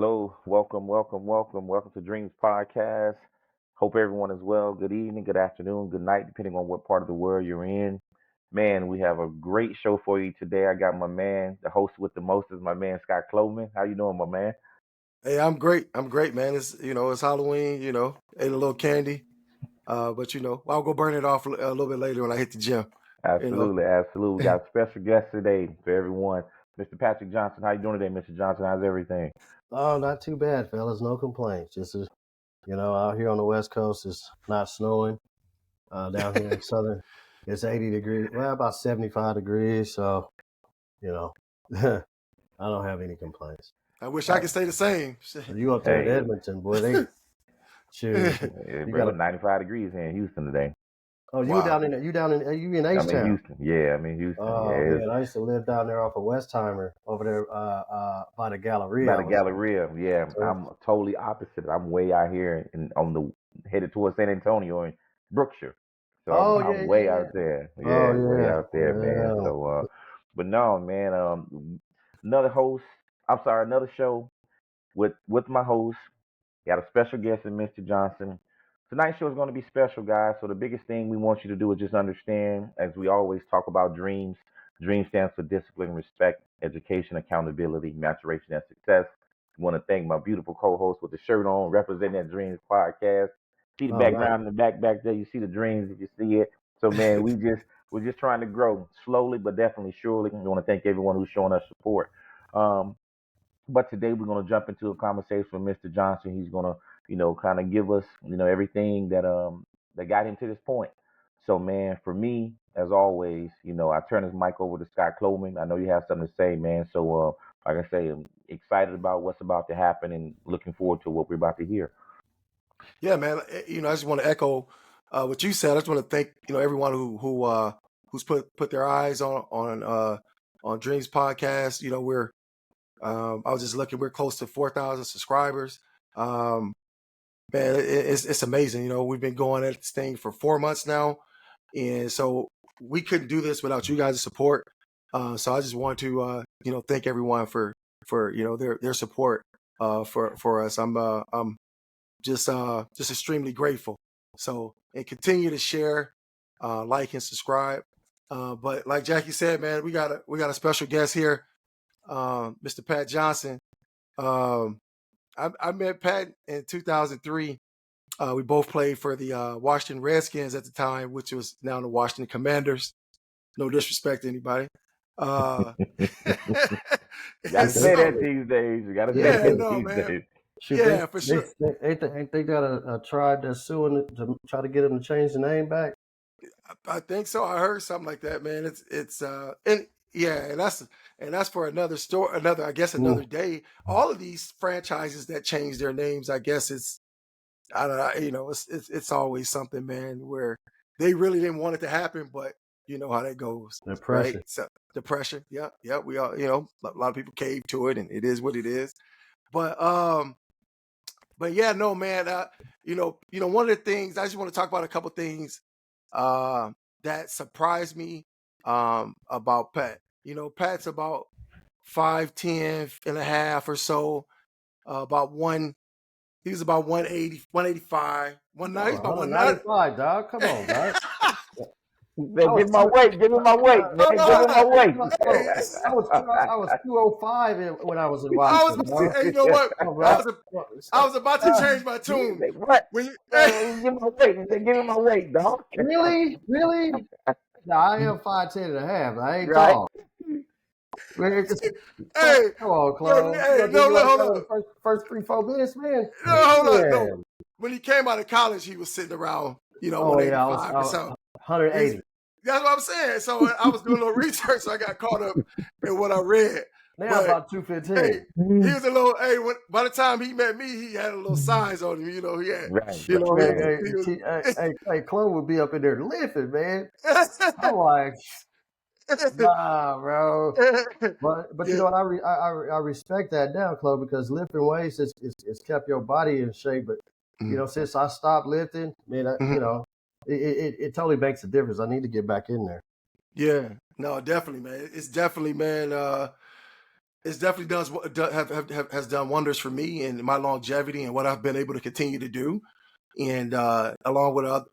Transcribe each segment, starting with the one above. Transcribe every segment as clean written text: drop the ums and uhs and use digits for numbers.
Hello, welcome to Dreams Podcast. Hope everyone is well. Good evening, good afternoon, good night, depending on what part of the world you're in. Man, we have a great show for you today. I got my man, the host with the most is my man Scott Cloman. How you doing, my man? Hey, I'm great. I'm great, man. It's Halloween. Ate a little candy. But I'll go burn it off a little bit later when I hit the gym. You know. Absolutely. We got a special guest today for everyone. Mr. Patrick Johnson, how you doing today, Mr. Johnson? How's everything? Oh, not too bad, fellas. No complaints. Out here on the West Coast, it's not snowing. Down here in Southern, it's 80 degrees. Well, about 75 degrees. So, you know, I don't have any complaints. I wish I could say the same. You up there in Hey, Edmonton, boy? They shoot. You bro, got 95 degrees here in Houston today. Oh, Wow. you in I'm in H-Town? Houston. Yeah, I'm in Houston. Oh Yeah, man, I used to live down there off of Westheimer over there by the Galleria. by the Galleria, yeah, So, I'm totally opposite. I'm way out here and on the headed towards San Antonio in Brookshire. So I'm, oh I'm way yeah. out there. Oh Yeah, way yeah. out there, man. Yeah. So but no, man, another host, I'm sorry, another show with my host. Got a special guest in Mr. Johnson. Tonight's show is going to be special, guys. So the biggest thing we want you to do is just understand, as we always talk about dreams. Dream stands for discipline, respect, education, accountability, maturation, and success. I want to thank my beautiful co-host with the shirt on, representing that Dreams podcast. See the All right. background in the back there. You see the dreams if you see it. So man, we're just trying to grow slowly but definitely surely. We want to thank everyone who's showing us support. Um, but today we're going to jump into a conversation with Mr. Johnson. He's going to, kind of give us, everything that got him to this point. So, man, for me, as always, I turn this mic over to Scott Cloman. I know you have something to say, man. So, like I say, I'm excited about what's about to happen and looking forward to what we're about to hear. Yeah, man. I just want to echo what you said. I just want to thank everyone who's put their eyes on Dreams Podcast. I was just looking. We're close to 4,000 subscribers. Man, it's amazing. We've been going at this thing for 4 months now, and so we couldn't do this without you guys' support. So I just want to thank everyone for their support for us. I'm just extremely grateful. So and continue to share, like and subscribe. But like Jackie said, man, we got a special guest here, Mr. Pat Johnson. Um, I met Pat in 2003. We both played for the Washington Redskins at the time, which was now the Washington Commanders. No disrespect to anybody. Uh, Got to and say that so, these days. You got to say yeah, that no, these man. days. Shoot, Yeah, for sure. ain't they got a tribe that's suing to try to get them to change the name back? I think so. I heard something like that, man. It's and yeah, and that's for another story, I guess another Mm. day. All of these franchises that change their names, I guess I don't know, it's always something, man, where they really didn't want it to happen, but you know how that goes, The right? pressure. So the pressure, yeah, we all, a lot of people cave to it, and it is what it is. But but yeah, no, man. One of the things I just want to talk about a couple things uh, that surprised me about Pat. Pat's about 5'10" and a half or so, about one. He was about 180, 185, Oh, 190, about 190. 195, dog. Come on, dog. I Man, was give me my two. weight. Give me my weight, man. Hold Give me my on. weight. Hey, I was 205 when I was in I was, Washington, dog. hey, you know what? Oh, I bro. was, I was about to change my You tune say what? when you. Give me my weight. He said, give me my weight, dog. Really? Really? No, I am 5'10" and a half. I ain't Right? tall. Man, Hey, come on, look, Clone. You hey, gonna do no, me look, like hold that on. in the first 3-4 minutes, man? No, hold on. No, Man. when he came out of college, he was sitting around, Oh yeah, 185 or so. 180. That's what I'm saying. So I was doing a little research, so I got caught up in what I read. Now But about 215. hey, he was a little. Hey, by the time he met me, he had a little signs on him. He had. Right, You know, Man, he was. Clone would be up in there lifting, man. I'm like, nah, bro. But you Yeah. know what? I respect that now, Chloe, because lifting weights it's kept your body in shape. But since I stopped lifting, man, it totally makes a difference. I need to get back in there. Yeah. No, definitely, man. It's definitely, man. it's definitely has done wonders for me and my longevity and what I've been able to continue to do, and along with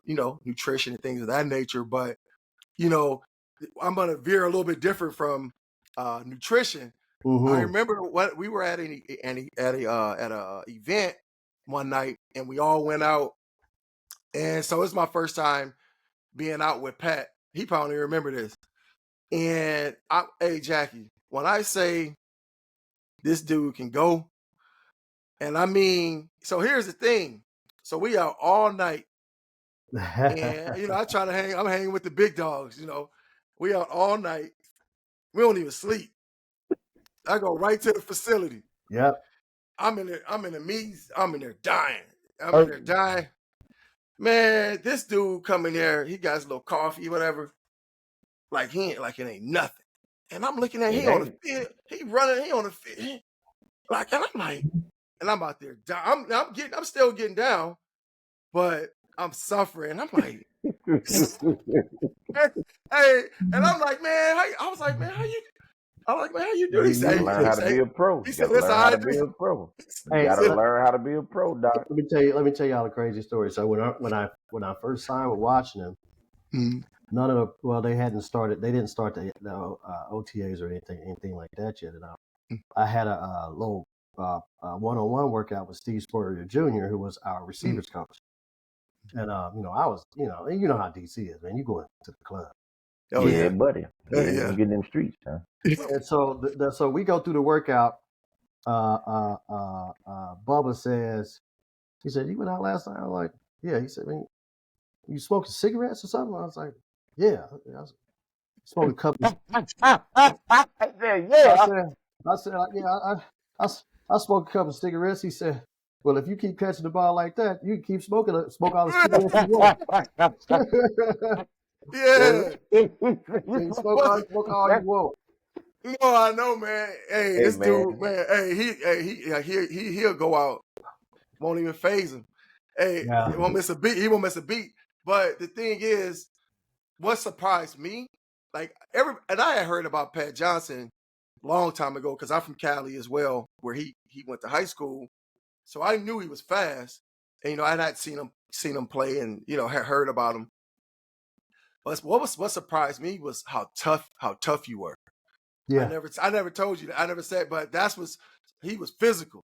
nutrition and things of that nature. But I'm gonna veer a little bit different from nutrition. I remember what we were at an event one night, and we all went out, and so it's my first time being out with Pat. He probably remember this. And hey Jackie, when I say this dude can go, and I mean, so here's the thing. So we out all night, and I try to hang. I'm hanging with the big dogs. We out all night. We don't even sleep. I go right to the facility. Yep. I'm in there. I'm in the meetings. I'm in there dying. I'm in there dying. Man, this dude coming there. He got his little coffee, whatever. Like it ain't nothing. And I'm looking at he on the field. He running. He on the field. Like, and I'm like, and I'm out there dying. I'm still getting down, but I'm suffering. I'm like, hey, and I'm like, man, I was like, man, how you do this? You gotta learn how to be a pro. He You said, gotta "Listen, learn how to be a pro. You gotta learn how to be a pro, Doc." Let me tell y'all a crazy story. So when I first signed with watching him, none of they didn't start the OTAs or anything like that yet. And I had a little one-on-one workout with Steve Spurrier Jr., who was our receivers coach. And I was, you know how DC is, man. You going to the club. Oh yeah, buddy. Yeah. Getting in the streets, huh? And so so we go through the workout. Bubba says, he said, "You went out last night?" I was like, "Yeah." He said, "Man, you smoking cigarettes or something?" I was like, "Yeah." I was smoking a couple. I said, "Yeah." I said, "Yeah, I smoke a couple of cigarettes." He said, "Well, if you keep catching the ball like that, you can keep smoke all the cigarettes you want." Yeah. Smoke all you want. No, I know, man. Hey, this dude, man. Hey, he'll go out. Won't even phase him. Hey, he won't miss a beat. He won't miss a beat. But the thing is, what surprised me, and I had heard about Pat Johnson a long time ago because I'm from Cali as well, where he went to high school. So I knew he was fast, and I had seen him play, and had heard about him. But what surprised me was how tough you were. Yeah, I never told you that. I never said, but he was physical.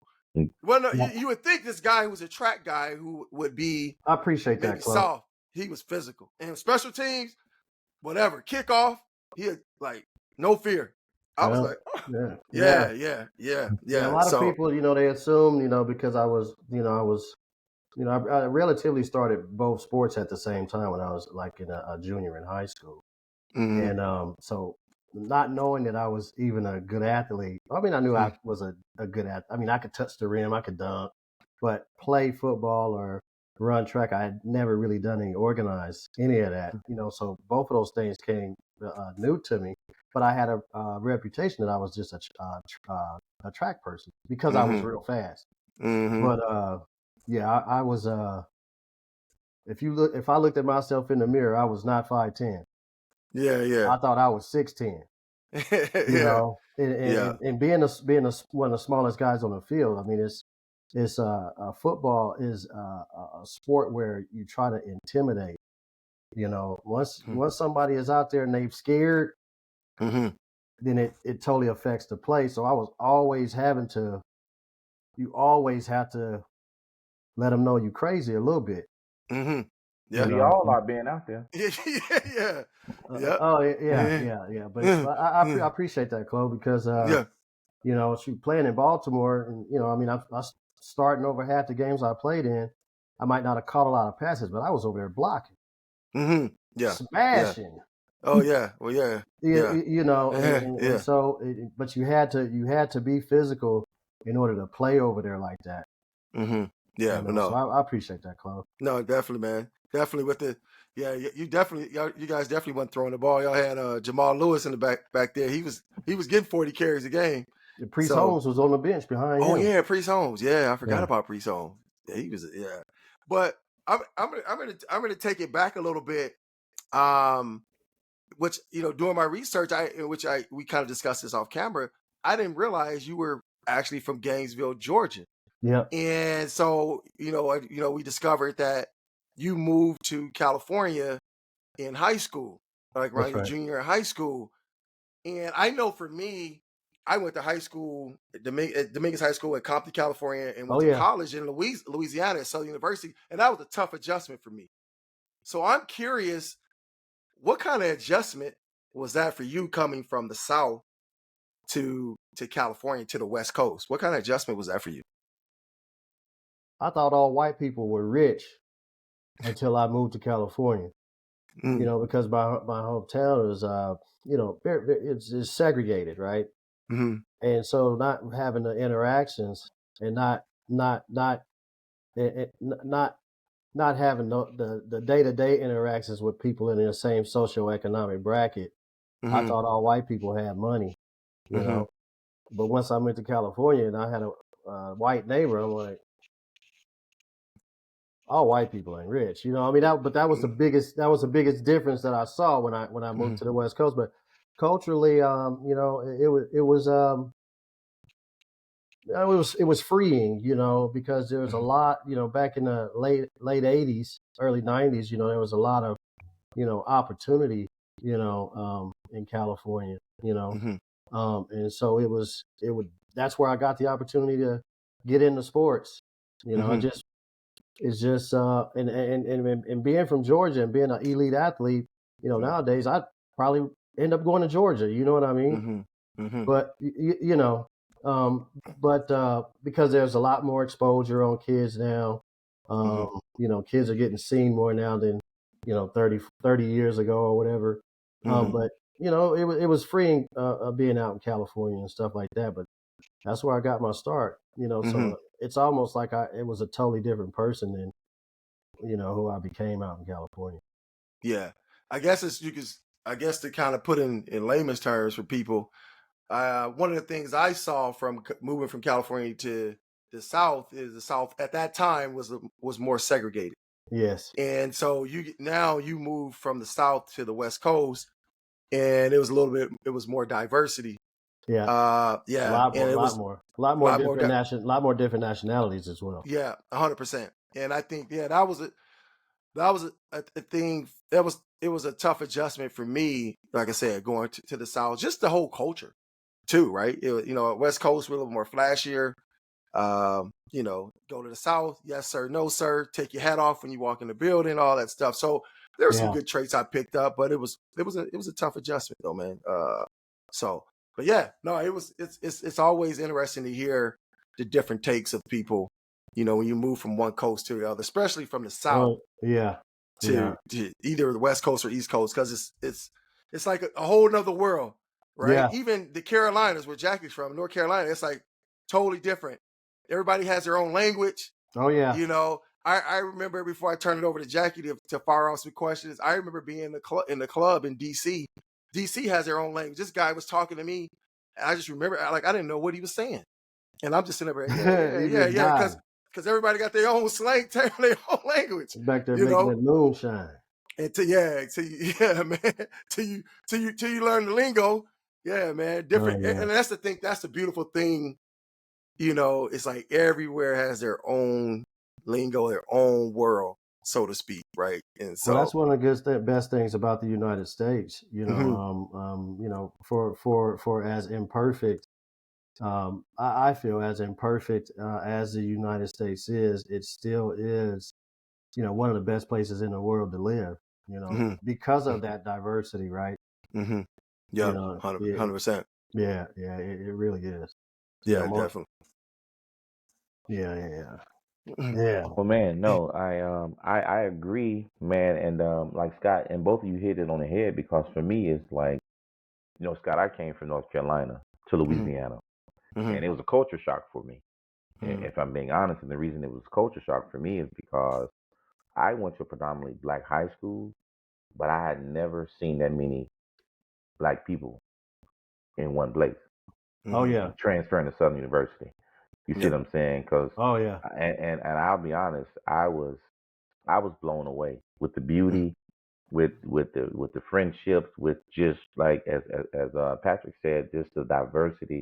Well, no, you would think this guy who was a track guy who would be. I appreciate that, Chloe. Soft. He was physical, and special teams, whatever kickoff, he had no fear. I was like, oh, yeah. A lot of people, they assume, because I relatively started both sports at the same time when I was in a junior in high school. Mm-hmm. And so not knowing that I was even a good athlete, I mean, I knew I was a good athlete. I mean, I could touch the rim, I could dunk, but play football or run track, I had never really done any of that, so both of those things came new to me. But I had a reputation that I was just a track person because I was real fast. Mm-hmm. But I was if I looked at myself in the mirror, I was not 5'10". Yeah. I thought I was 6'10". And being one of the smallest guys on the field, I mean, it's football is a sport where you try to intimidate. Once somebody is out there and they've scared, then it totally affects the play. So I was always you always have to let them know you crazy a little bit. Mm-hmm. Yeah, we all are being out there. Yeah. But I appreciate that, Chloe, because she playing in Baltimore, and I mean, I starting over half the games I played in, I might not have caught a lot of passes, but I was over there blocking, smashing. Yeah. Oh yeah, well and so, but you had to be physical in order to play over there like that. Mm-hmm. Yeah, So I appreciate that, Chloe. No, definitely, man. Definitely with the you guys definitely weren't throwing the ball. Y'all had Jamal Lewis in the back there. He was getting 40 carries a game. Priest Holmes was on the bench behind him. Oh yeah, Priest Holmes. Yeah, I forgot about Priest Holmes. Yeah, he was. Yeah, but I'm gonna take it back a little bit. Which doing my research, we kind of discussed this off camera. I didn't realize you were actually from Gainesville, Georgia. Yeah. And so, we discovered that you moved to California in high school, like around That's your right. junior year in high school. And I know for me, I went to high school at Dominguez High School in Compton, California, and went Oh to yeah. college in Louisiana at Southern University. And that was a tough adjustment for me. So I'm curious, what kind of adjustment was that for you coming from the South to California, to the West Coast? What kind of adjustment was that for you? I thought all white people were rich until I moved to California. Mm, Because my hometown is it's segregated, right? hmm And so not having the interactions and not not not having the day-to-day interactions with people in the same socioeconomic bracket. I hmm thought all white people had money, you hmm know. But once I went to California and I had a white neighbor, I'm like, all white people ain't rich, I mean, that was the biggest difference that I saw when I moved to the West Coast. But culturally, it was freeing, because there was a lot, back in the late '80s, early '90s, there was a lot of opportunity, in California, hmm and so that's where I got the opportunity to get into sports. hmm It's just and being from Georgia and being an elite athlete, nowadays I'd probably end up going to Georgia. You know what I mean? hmm hmm But um, because there's a lot more exposure on kids now, hmm kids are getting seen more now than 30 years ago or whatever. hmm But it was freeing being out in California and stuff like that. But that's where I got my start. hmm So it's almost like it was a totally different person than who I became out in California. Yeah, I guess I guess to kind of put in layman's terms for people, one of the things I saw from moving from California to the South is the South at that time was more segregated. Yes. And so now you move from the South to the West Coast, and it was more diversity. Yeah. A Yeah, lot more, and a it lot was more, a lot a more lot more. different lot more different nationalities as well. Yeah, 100%. And I think that was a thing it was a tough adjustment for me. Like I said, going to the South, just the whole culture too, right? West Coast we're a little more flashier. Go to the South, yes sir, no sir, take your hat off when you walk in the building, all that stuff. So there were some Yeah. good traits I picked up, but it was a tough adjustment though, man. So but yeah, no, it's always interesting to hear the different takes of people, when you move from one coast to the other, especially from the South Oh, yeah. Yeah. to either the West Coast or East Coast, because it's like a whole nother world, right? Yeah. Even the Carolinas, where Jackie's from, North Carolina, it's like totally different. Everybody has their own language. Oh, yeah. I remember before I turned it over to Jackie to fire off some questions. I remember being in the club in DC. DC has their own language. This guy was talking to me, and I just remember I didn't know what he was saying, and I'm just sitting there, yeah, You yeah, just yeah, died because everybody got their own slang, their own language, back there you making know. that moonshine. And yeah, man, till you learn the lingo, yeah, man, Oh, different. yeah. And that's the thing. That's the beautiful thing. It's like everywhere has their own lingo, their own world, so to speak, right? And Well, so, that's one of the best things about the United States. mhm, For as imperfect, I feel as imperfect as the United States is, it still is, one of the best places in the world to live. mhm, Because of that diversity, right? mhm, You yep, know, 100%, yeah, it really is. yeah, More, definitely. yeah, yeah, Mhm, yeah, Well, man, no, I agree, man, and like Scott and both of you hit it on the head because for me it's like, Scott, I came from North Carolina to mhm, Louisiana, mhm, and it was a culture shock for me. mhm, If I'm being honest, and the reason it was culture shock for me is because I went to a predominantly black high school, but I had never seen that many black people in one place oh mhm, yeah, transferring to Southern University. You see yeah, what I'm saying? Because oh yeah, and I'll be honest, I was blown away with the mhm, beauty, with the friendships, with just like as Patrick said, just the diversity.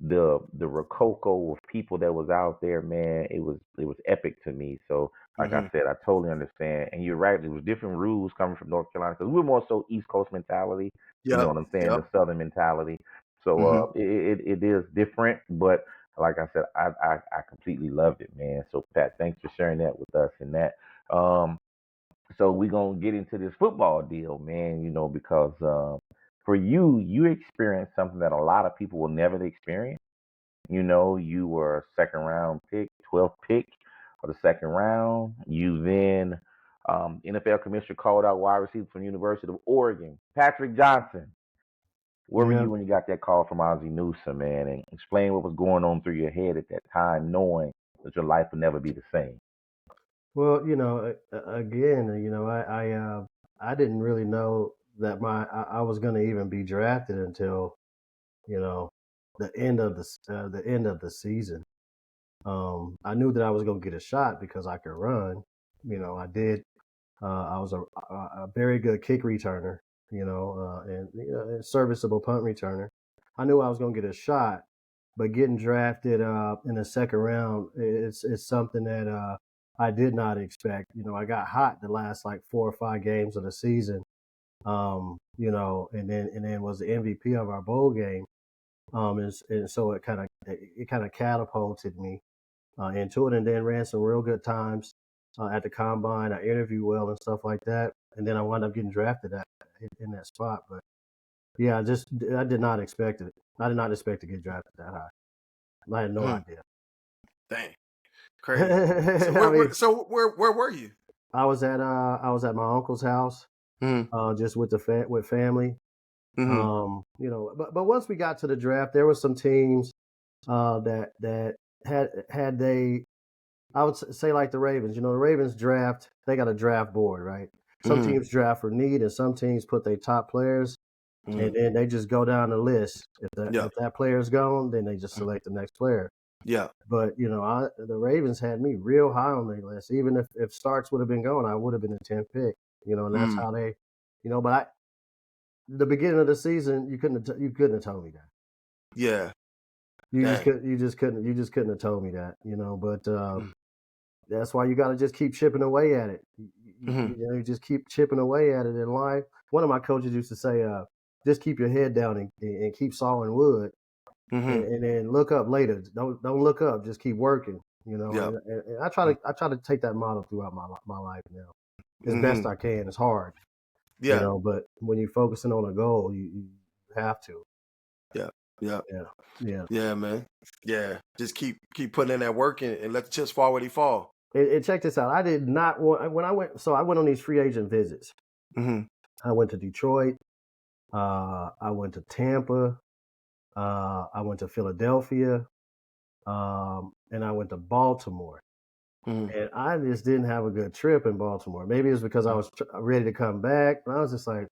the rococo of people that was out there, man, it was epic to me. So, like I Mm-hmm. said, I totally understand. And you're right, it was different rules coming from North Carolina because we're more so East Coast mentality. You know Yep. what I'm saying? Yep. The Southern mentality. So, Mm-hmm. it is different, but like I said, I completely loved it, man. So, Pat, thanks for sharing that with us and that. Um, so we're gonna get into this football deal, man. Because for you experienced something that a lot of people will never experience. You were a second round pick, 12th pick of the second round. You then NFL commissioner called out wide receiver from the University of Oregon, Patrick Johnson. Where were Yeah. you when you got that call from Ozzie Newsome, man? And explain what was going on through your head at that time, knowing that your life would never be the same. Well, again, I didn't really know that I was going to even be drafted until you know the end of the season. I knew that I was going to get a shot because I could run. I did. I was a very good kick returner. And a serviceable punt returner. I knew I was going to get a shot, but getting drafted in the second round, it's something that I did not expect. I got hot the last like 4 or 5 games of the season. And then was the MVP of our bowl game. And so it kind of catapulted me into it, and then ran some real good times at the combine. I interviewed well and stuff like that, and then I wound up getting drafted in that spot. But yeah, I did not expect it. I did not expect to get drafted that high. I had no Hmm. idea. Dang. Crazy. So I mean, where were you? I was at my uncle's house, Mm-hmm. just with family. Mm-hmm. But once we got to the draft, there were some teams that had they. I would say like the Ravens. The Ravens draft. They got a draft board, right? Some Mm-hmm. teams draft for need, and some teams put their top players, Mm-hmm. and then they just go down the list. Yeah. If that player's gone, then they just select the next player. Yeah. But the Ravens had me real high on their list. Even if Starks would have been gone, I would have been the 10th pick. And that's Mm. how they, But the beginning of the season, you couldn't have told me that. Yeah. You just Dang. couldn't. You just couldn't have told me that. But Mm. that's why you got to just keep chipping away at it. Mm-hmm. You just keep chipping away at it in life. One of my coaches used to say, just keep your head down and keep sawing wood, Mm-hmm. and then look up later. Don't look up. Just keep working. Yeah. And I try to take that model throughout my life now, as Mm-hmm. best I can. It's hard, Yeah. but when you're focusing on a goal, you have to. Yeah. Yeah. Yeah, yeah. Yeah, man. Yeah. Just keep putting in that work and let the chips fall where they fall. And check this out. I did not want when I went. So I went on these free agent visits. Mm-hmm. I went to Detroit. I went to Tampa. I went to Philadelphia. And I went to Baltimore. Mm-hmm. And I just didn't have a good trip in Baltimore. Maybe it's because I was ready to come back. And I was just like,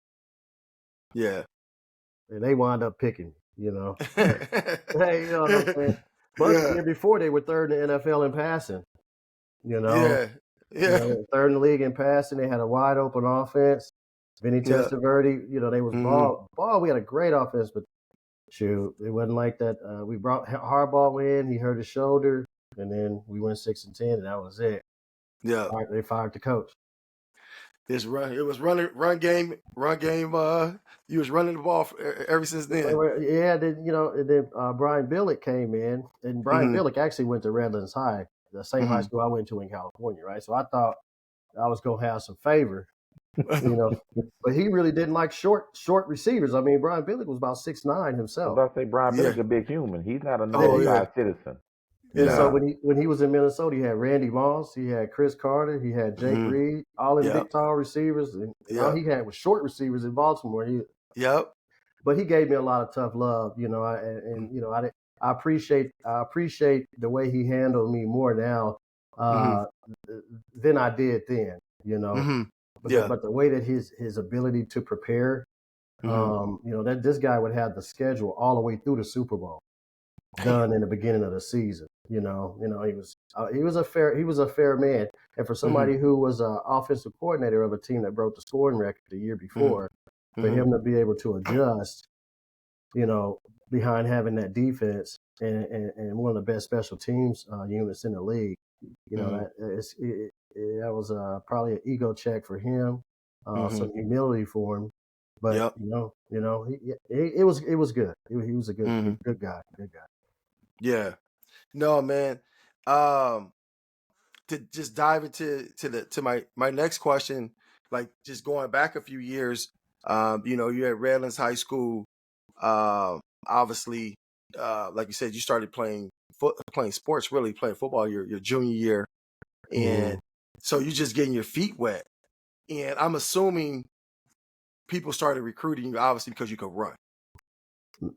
Yeah. and they wound up picking me, Hey, you know what I'm saying? But the Yeah. year before, they were third in the NFL in passing, Yeah. Yeah. third in the league in passing. They had a wide open offense. Vinny Yeah. Testaverde, they was Mm-hmm. ball. We had a great offense, but shoot, it wasn't like that. We brought Harbaugh in. He hurt his shoulder, and then we went 6-10, and that was it. Yeah. They fired the coach. It was run game. You was running the ball ever since then. Yeah, then Brian Billick came in, and Brian Mm-hmm. Billick actually went to Redlands High, the same high school I went to in California, right? So I thought I was gonna have some favor, but he really didn't like short receivers. I mean, Brian Billick was about 6'9" I was himself. about to say Brian Yeah. Billick's a big human. He's not a Oh, normal yeah. size citizen. And so Yeah. when he was in Minnesota, he had Randy Moss, he had Chris Carter, he had Jake Mhm. Reed, all them Yeah. big tall receivers, and Yeah. all he had was short receivers in Baltimore. Yep. But he gave me a lot of tough love, I appreciate the way he handled me more now uh, than I did then, Mm-hmm. But Yeah. but the way that his ability to prepare, that this guy would have the schedule all the way through the Super Bowl done in the beginning of the season. He was a fair man, and for somebody who was an offensive coordinator of a team that broke the scoring record the year before, for him to be able to adjust, behind having that defense and one of the best special teams units in the league. You know, that was probably an ego check for him, some humility for him. But Yep. it was good. He was a good guy. Good guy. Yeah. No, man. To just dive into my next question, like just going back a few years, you're at Redlands High School. Obviously, like you said, you started playing sports, really playing football your junior year, and so you're just getting your feet wet. And I'm assuming people started recruiting you, obviously, because you could run.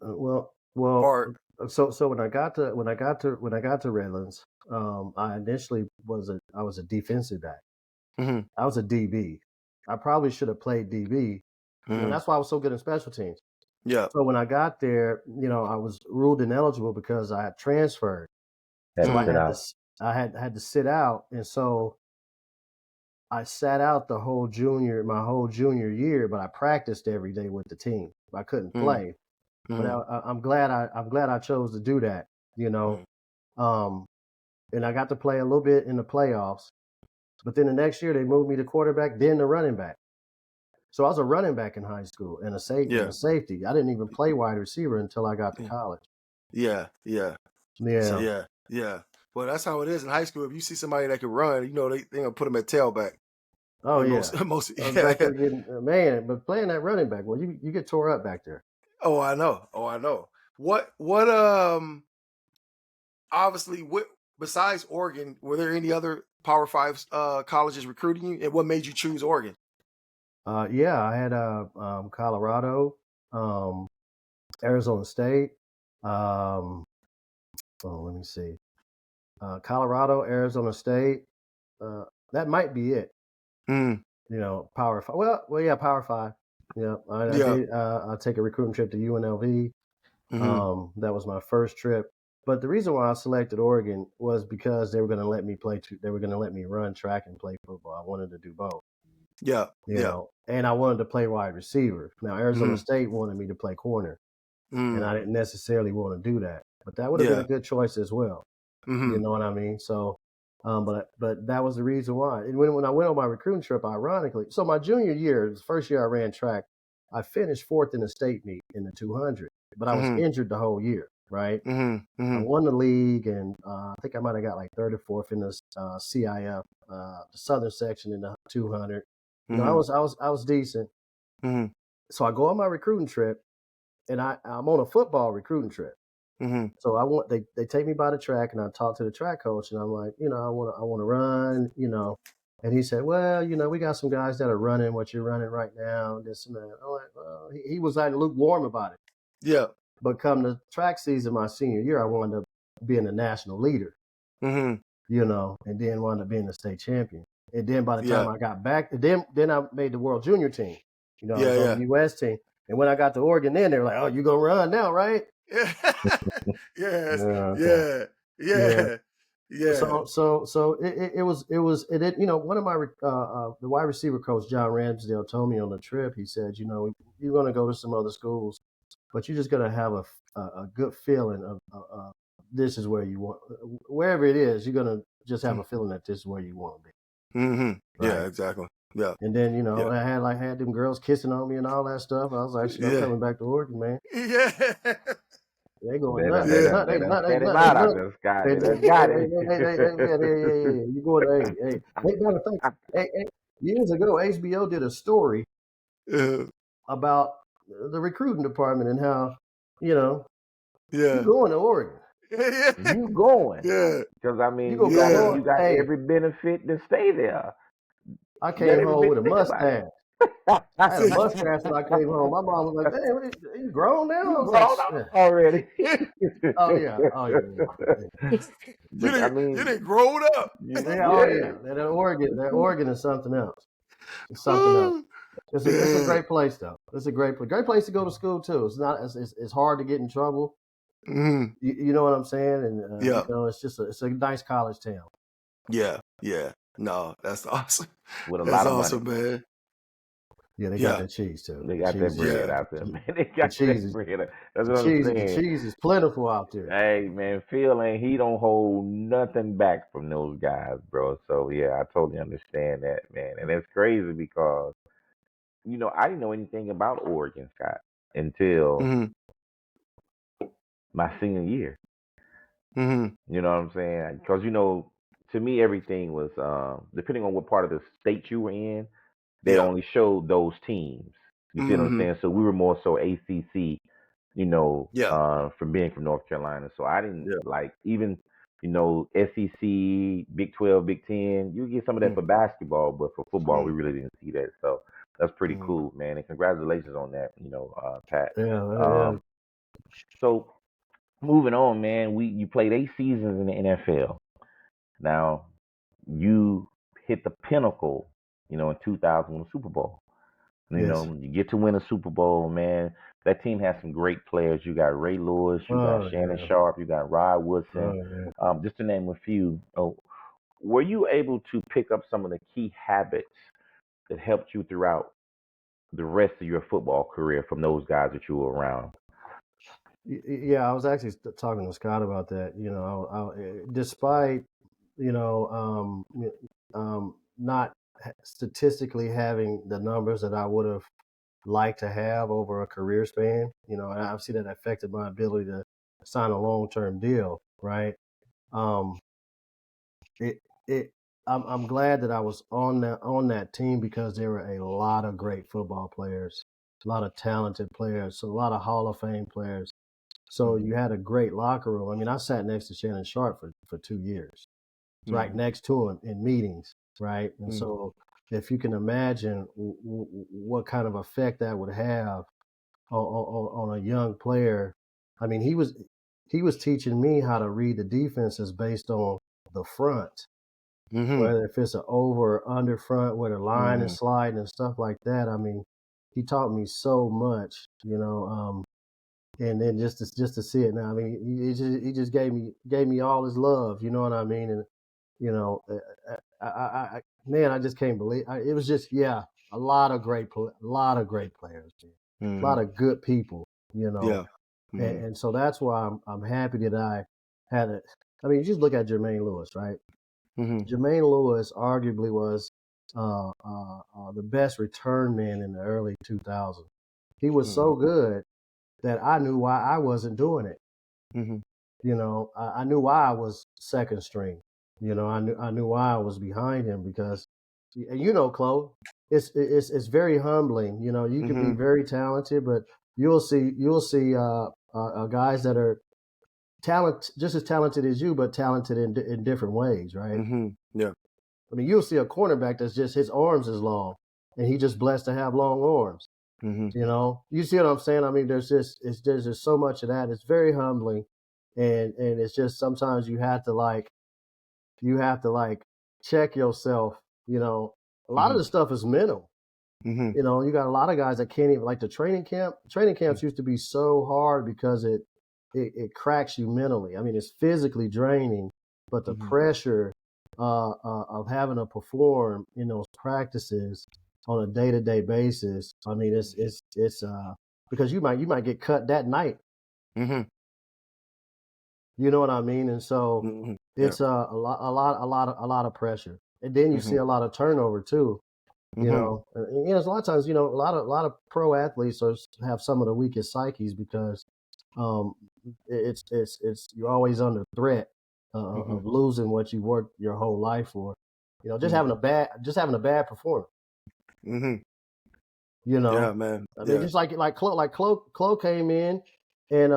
Well. Or So when I got to Redlands, I initially was a defensive back. I was a DB. I probably should have played DB. That's why I was so good in special teams. Yeah. So when I got there, I was ruled ineligible because I had transferred. So I had to sit out, and so I sat out my whole junior year, but I practiced every day with the team. I couldn't play. But I'm glad I chose to do that, and I got to play a little bit in the playoffs. But then the next year they moved me to quarterback, then to running back. So I was a running back in high school and a safety. I didn't even play wide receiver until I got to college. Yeah. So, yeah. Well, that's how it is in high school. If you see somebody that can run, they're gonna put them at tailback. Oh yeah, most back there getting, man. But playing that running back, well, you get tore up back there. Oh, I know. What obviously, besides Oregon, were there any other Power 5 colleges recruiting you, and what made you choose Oregon? Yeah, I had Colorado, Arizona State. Let me see. Colorado, Arizona State. That might be it. Power 5. Well, yeah, Power 5. Yeah, I did. I take a recruiting trip to UNLV. That was my first trip. But the reason why I selected Oregon was because they were going to let me they were going to let me run track and play football. I wanted to do both. Yeah. And I wanted to play wide receiver. Now Arizona State wanted me to play corner, and I didn't necessarily want to do that. But that would have been a good choice as well. You know what I mean? So, but that was the reason why. And when I went on my recruiting trip, ironically, so my junior year, the first year I ran track, I finished fourth in the state meet in the 200, but I was injured the whole year, right? I won the league, and I think I might have got like third or fourth in the CIF, the southern section in the 200. I was decent. So I go on my recruiting trip, and I'm on a football recruiting trip. So they take me by the track, and I talk to the track coach, and I'm like, I want to run, and he said, well, we got some guys that are running what you're running right now, this and that. I'm like, well, he was like lukewarm about it. Yeah. But come the track season, my senior year, I wound up being a national leader, and then wound up being the state champion. And then by the time I got back, then I made the World Junior team, I was on the U.S. team. And when I got to Oregon, then they were like, oh, you going to run now, right? Yes. Yeah. So it was one of my the wide receiver coach John Ramsdale told me on the trip. He said, you're going to go to some other schools, but you're just going to have a good feeling of this is where you want, wherever it is, you're going to just have a feeling that this is where you want to be. Right? Yeah, exactly. Yeah. And then I had them girls kissing on me and all that stuff. I was like, I'm coming back to Oregon, man. Yeah. They going nuts. You going hey. Matter of fact, years ago, HBO did a story about the recruiting department and how, you're going to Oregon. You going? Yeah. Because you got every benefit to stay there. I came home with a mustache. I had a mustache when I came home. My mom was like, "Damn, you grown now?" I was like, already. Oh yeah. You didn't grow up. That Oregon is something else. It's something else. It's a great place though. It's a great place to go to school too. It's not it's hard to get in trouble. You know what I'm saying? And it's a nice college town. Yeah. No, that's awesome. With a lot of awesome, money. Man. Yeah, they got Yeah. that cheese too. They The got that cheese is bread Yeah. out there, man. They the got cheese that is bread. That's the what I'm cheese the saying. cheese is plentiful out there. Hey, man, Phil ain't he don't hold nothing back from those guys, bro. So yeah, I totally understand that, man. And it's crazy because I didn't know anything about Oregon, Scott, until Mm-hmm. my senior year. Mm-hmm. You know what I'm saying? Because to me, everything was depending on what part of the state you were in, they Yeah. only showed those teams. You see what I'm Mm-hmm. saying? So we were more so ACC, Yeah. from being from North Carolina. So I didn't Yeah. like even, SEC, Big 12, Big 10. You get some of that for Mm-hmm. basketball, but for football, we really didn't see that. So that's pretty Mm-hmm. cool, man. And congratulations on that, Pat. Yeah. Um, so moving on, man, you played 8 seasons in the NFL. Now you hit the pinnacle, in 2000 with the Super Bowl. Yes. You get to win a Super Bowl, man. That team has some great players. You got Ray Lewis, you got Oh Shannon yeah. Sharp, you got Rod Woodson, Oh yeah. just to name a few. Were you able to pick up some of the key habits that helped you throughout the rest of your football career from those guys that you were around? Yeah, I was actually talking to Scott about that. Despite not statistically having the numbers that I would have liked to have over a career span, and I've seen that affected my ability to sign a long-term deal, right? Um, it it I'm glad that I was on that team because there were a lot of great football players, a lot of talented players, so a lot of Hall of Fame players. So Mm-hmm. you had a great locker room. I mean, I sat next to Shannon Sharp for 2 years, right Mm-hmm. next to him in meetings, right? And Mm-hmm. so if you can imagine what kind of effect that would have on a young player, I mean, he was teaching me how to read the defenses based on the front, Mm-hmm. whether if it's an over or under front, where the line Mm-hmm. is sliding and stuff like that. I mean, he taught me so much, and then just to see it now. I mean, he just gave me all his love. You know what I mean? And you know, man, I just can't believe it was just a lot of a lot of great players, man. A Mm-hmm. lot of good people. Yeah. And, Mm-hmm. and so that's why I'm happy that I had it. I mean, you just look at Jermaine Lewis, right? Mm-hmm. Jermaine Lewis arguably was the best return man in the early 2000s. He was Mm-hmm. so good that I knew why I wasn't doing it. Mm-hmm. I knew why I was second string. I knew why I was behind him because, Chloe, it's very humbling. You can be Mm-hmm. very talented, but you'll see guys that are just as talented as you, but talented in different ways, right? Mm-hmm. Yeah. I mean, you'll see a cornerback that's just his arms is long, and he just blessed to have long arms. Mm-hmm. You see what I'm saying? I mean, there's just so much of that. It's very humbling, and it's just sometimes you have to check yourself. A lot of Mm-hmm. the stuff is mental. Mm-hmm. You got a lot of guys that can't even like the training camp. Training camps used to be so hard because it cracks you mentally. I mean, it's physically draining, but the Mm-hmm. pressure of having to perform in those practices on a day-to-day basis. I mean, it's because you might get cut that night. Mm-hmm. You know what I mean? And so Mm-hmm. Yeah. it's a lot of pressure, and then you see Mm-hmm. a lot of turnover too. Mm-hmm. There's a lot of times, a lot of pro athletes have some of the weakest psyches because um, it's you're always under threat Mm-hmm. of losing what you worked your whole life for. Just Mm-hmm. having a bad performance. Mm-hmm. You Yeah, know, man. I mean, Yeah. just Chloe came in, and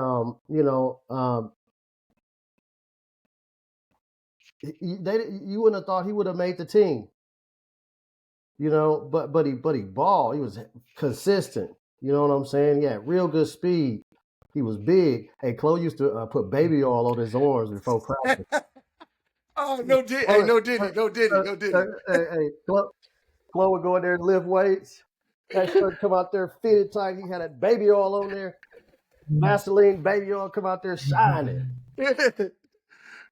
you wouldn't have thought he would have made the team. But he balled. He was consistent. You know what I'm saying? He had real good speed. He was big. Hey, Chloe used to put baby oil on his arms before practice. Oh, no did. Hey, Chloe, no did he? No did he? No did he? hey, Chloe would go in there and lift weights. That shirt come out there fitted tight. He had that baby oil on there. Vaseline baby oil come out there shining. Yeah,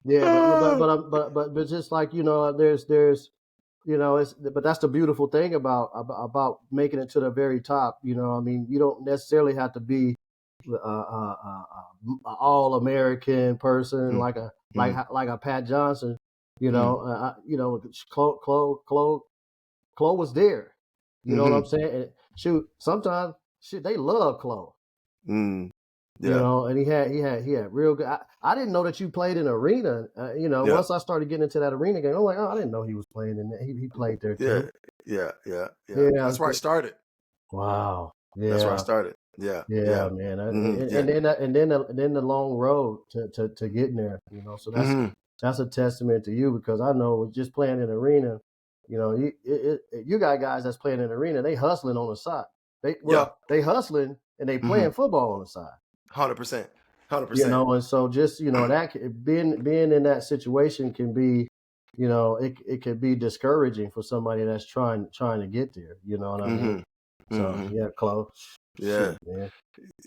but Oh. just like there's but that's the beautiful thing about making it to the very top. I mean, you don't necessarily have to be all American person Mm, like a Pat Johnson. mm, Chloe was there. You know what mm-hmm, I'm saying? And shoot, sometimes they love Chloe. mm, yeah, And he had real good. I didn't know that you played in arena. yeah, Once I started getting into that arena game, I'm like, oh, I didn't know he was playing in that. He played there yeah, too. yeah. Yeah. That's where I started. Wow. That's where I Yeah. started. Yeah, Yeah, yeah, man. yeah, And then the long road to getting there. So hmm that's a testament to you, because I know with just playing in arena, you got guys that's playing in arena. They hustling on the side. yeah, They hustling and they hmm playing football on the side. 100%, 100%. And so just being in that situation can be, it could be discouraging for somebody that's trying to get there. You know what I mean? hmm So hmm yeah, close. Yeah, Shoot, man.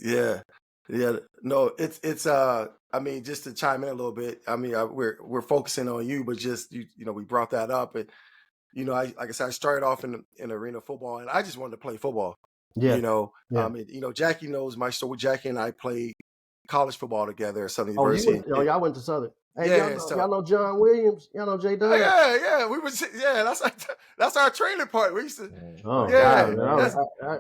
yeah, yeah. No, it's I mean, just to chime in a little bit. I mean, we're focusing on you, but just we brought that up, and I like I said, I started off in arena football, and I just wanted to play football. Yeah, yeah. Jackie knows my story. Jackie and I played college football together at Southern Oh, University. y'all went to Southern. Hey, Yeah, so y'all know John Williams. Y'all know J Dub. yeah, we was that's our training part. We used to Oh yeah, God, John, man, man. that's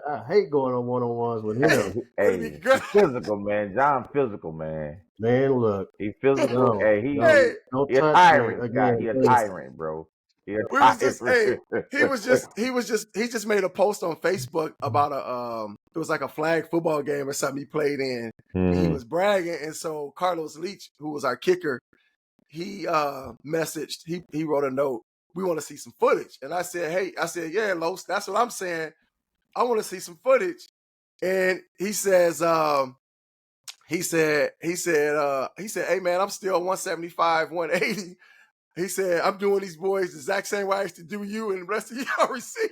I hate going on one-on-ones with him. would be Hey, good. he physical, man. John physical, man. Man, look, He physical. no, Hey, no, Hey, don't he a touch me tyrant, Scott. again, He a please. tyrant, bro. He a we was just tyrant. hey, he just made a post on Facebook about it was like a flag football game or something he played in, and he Mhm. was bragging, and so Carlos Leach, who was our kicker, he messaged, he wrote a note, we want to see some footage. And I said, yeah, Los, that's what I'm saying. I want to see some footage. And he says, hey man, I'm still 175, 180. He said, I'm doing these boys the exact same way I used to do you and the rest of y'all receivers.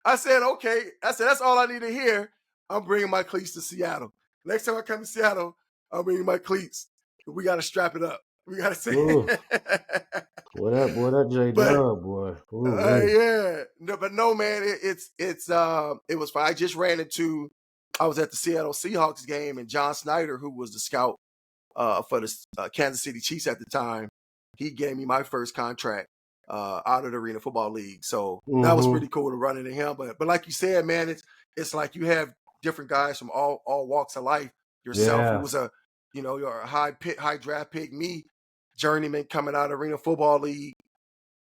I said, okay. I said, that's all I need to hear. I'm bringing my cleats to Seattle. Next time I come to Seattle, I'm bringing my cleats. We got to strap it up. We got to say, Ooh, boy, that J but Dub, boy. Ooh, wait. yeah, no, but no, man, it was fun. I was at the Seattle Seahawks game, and John Snyder, who was the scout for the Kansas City Chiefs at the time, he gave me my first contract out of the Arena Football League. So that was Mm-hmm. pretty cool to run into him. But like you said, man, it's like you have different guys from all walks of life. Yourself, who Yeah. was you're a high draft pick, me, journeyman coming out of Arena Football League,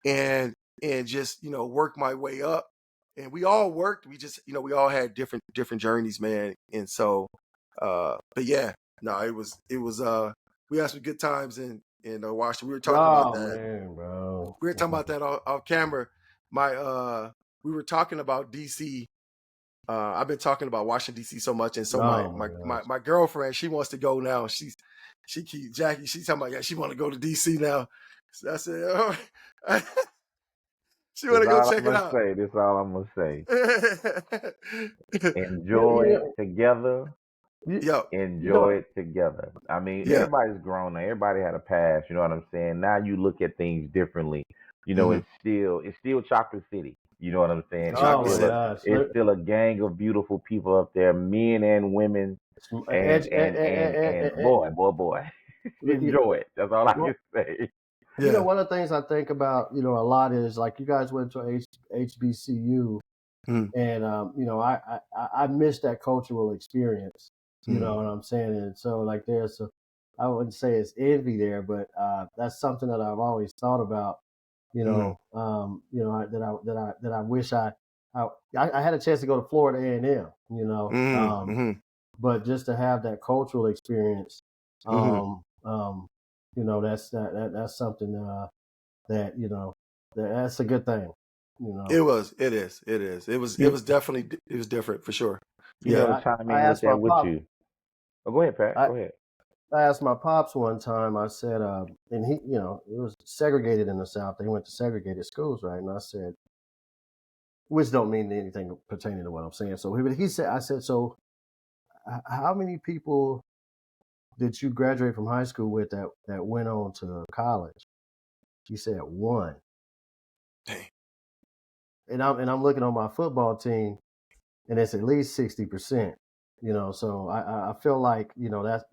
and just work my way up. And we all worked. We just we all had different journeys, man. And so, but yeah, no, it was we had some good times in Washington. We were talking about Oh that. man, bro. We were talking about that off camera. We were talking about DC. I've been talking about Washington DC so much, and so my Oh my my my, gosh. my girlfriend, she wants to go now. She keep Jackie. She's talking about, yeah, she want to go to DC now. So I said, oh. She want That's to go all check I'm it gonna out. say. That's all I'm gonna say. You, Enjoy you it know, together. you, Yo, you Enjoy know, it together. I mean, yeah. everybody's grown now. Everybody had a past. You know what I'm saying? Now you look at things differently. hmm It's still Chocolate City. You know what I'm saying? oh Chocolate my City. gosh. It's still a gang of beautiful people up there, men and women, and Edge, boy. Enjoy it. That's all I can say. Yeah. one of the things I think about, a lot is like you guys went to HBCU, mm and I missed that cultural experience. You know mm what I'm saying? And so like I wouldn't say it's envy there, but that's something that I've always thought about. mm That I wish I had a chance to go to Florida A&M. mm mm But just to have that cultural experience, mm um, that's something that that's a good thing. You know, It was. It is. It is. It yeah, was definitely. It was different for sure. You Yeah. know, to yeah. chime I in with asked my that with pop. you. Oh, go ahead, Pat. I, Go ahead. I asked my pops one time. I said, and he, it was segregated in the South. They went to segregated schools, right? And I said, which don't mean anything pertaining to what I'm saying. So he said, I said, so how many people did you graduate from high school with that went on to college? He said one. Dang. And I'm looking on my football team, and it's at least 60%. You know, so I feel like, you know, that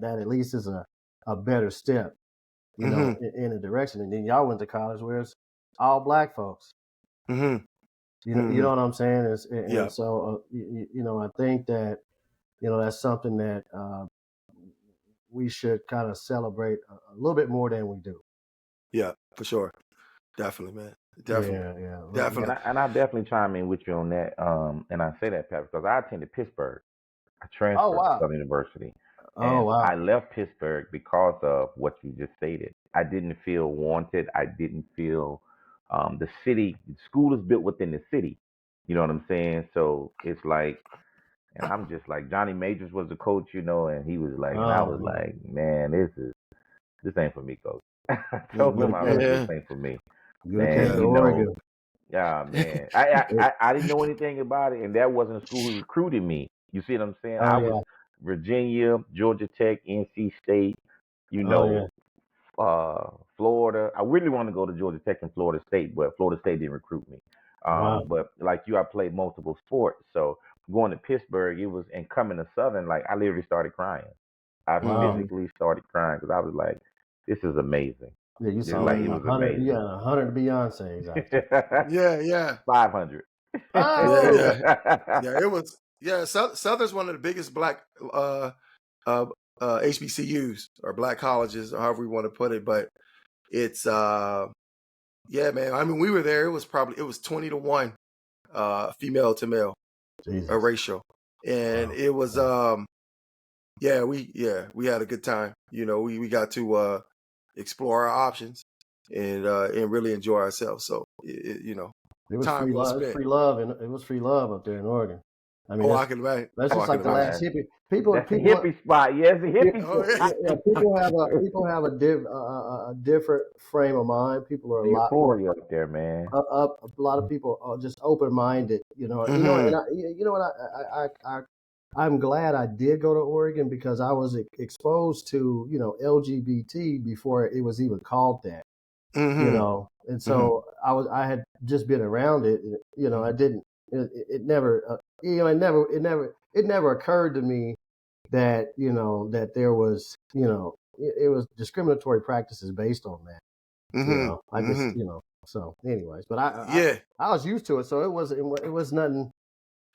at least is a better step, you know, Mm-hmm. in a direction. And then y'all went to college where it's all black folks. Mm-hmm. You know Mm-hmm. what I'm saying? Yeah. And so you know, I think that, you know, that's something that we should kind of celebrate a little bit more than we do. Yeah, for sure. Definitely, man. Definitely. Yeah. Definitely. And I definitely chime in with you on that. And I say that, Pat, because I attended Pittsburgh. I Oh transferred to wow. Southern University, Oh and I wow. left Pittsburgh because of what you just stated. I didn't feel wanted. I didn't feel the city. School is built within the city. You know what I'm saying? So it's like, and I'm just like Johnny Majors was the coach, you know, and he was like, and I Oh was man. like, man, this ain't for me, coach. I told You'd him have I was like, came. this Yeah. ain't for me, You'd have came man. to Yeah. You know, Oregon. yeah, man. I, It- I I didn't know anything about it, and that wasn't a school who recruited me. You see what I'm saying? oh I was yeah. Virginia, Georgia Tech, NC State, you Oh yeah. know, Florida. I really want to go to Georgia Tech and Florida State, but Florida State didn't recruit me. Wow. But like you, I played multiple sports, so going to Pittsburgh, it was and coming to Southern, like I literally started crying. I Wow. Mm-hmm. physically started crying because I was like, this is amazing. Yeah, you It's saw like like it Mm-hmm. was 100. You amazing. got 100 Beyonces out there. Yeah. Yeah. 500. Yeah. Oh. Yeah. Yeah. It was. Yeah. Southern's one of the biggest black uh uh HBCUs or black colleges, or however we want to put it. But it's yeah, man. I mean, we were there. It was 20-1 female to male Jesus. ratio, and Wow. it was Wow. we had a good time. You know, we got to explore our options and really enjoy ourselves. So you know, It was time free well love. It was spent. free love, and it was free love up there in Oregon. I mean, Oh, I can imagine. that's Oh, just I can like the Oh, imagine. last that's hippie. People that's a people hippie spot. Yeah, it's a Yeah, hippie Oh yeah, spot. yeah. People have a different frame of mind. People are a The lot more euphoria up there, man. up. A lot of people are just open minded. You know, yeah. and you know what I'm glad I did go to Oregon because I was exposed to, you know, LGBT before it was even called that. You Mm-hmm. know, and Mm-hmm. so I had just been around it. You know, I didn't. It never. You know, it never occurred to me that, you know, that there was, you know, it was discriminatory practices based on that. You Mm-hmm. know, I just, Mm-hmm. you know, so anyways, but Yeah. I was used to it, so it was nothing.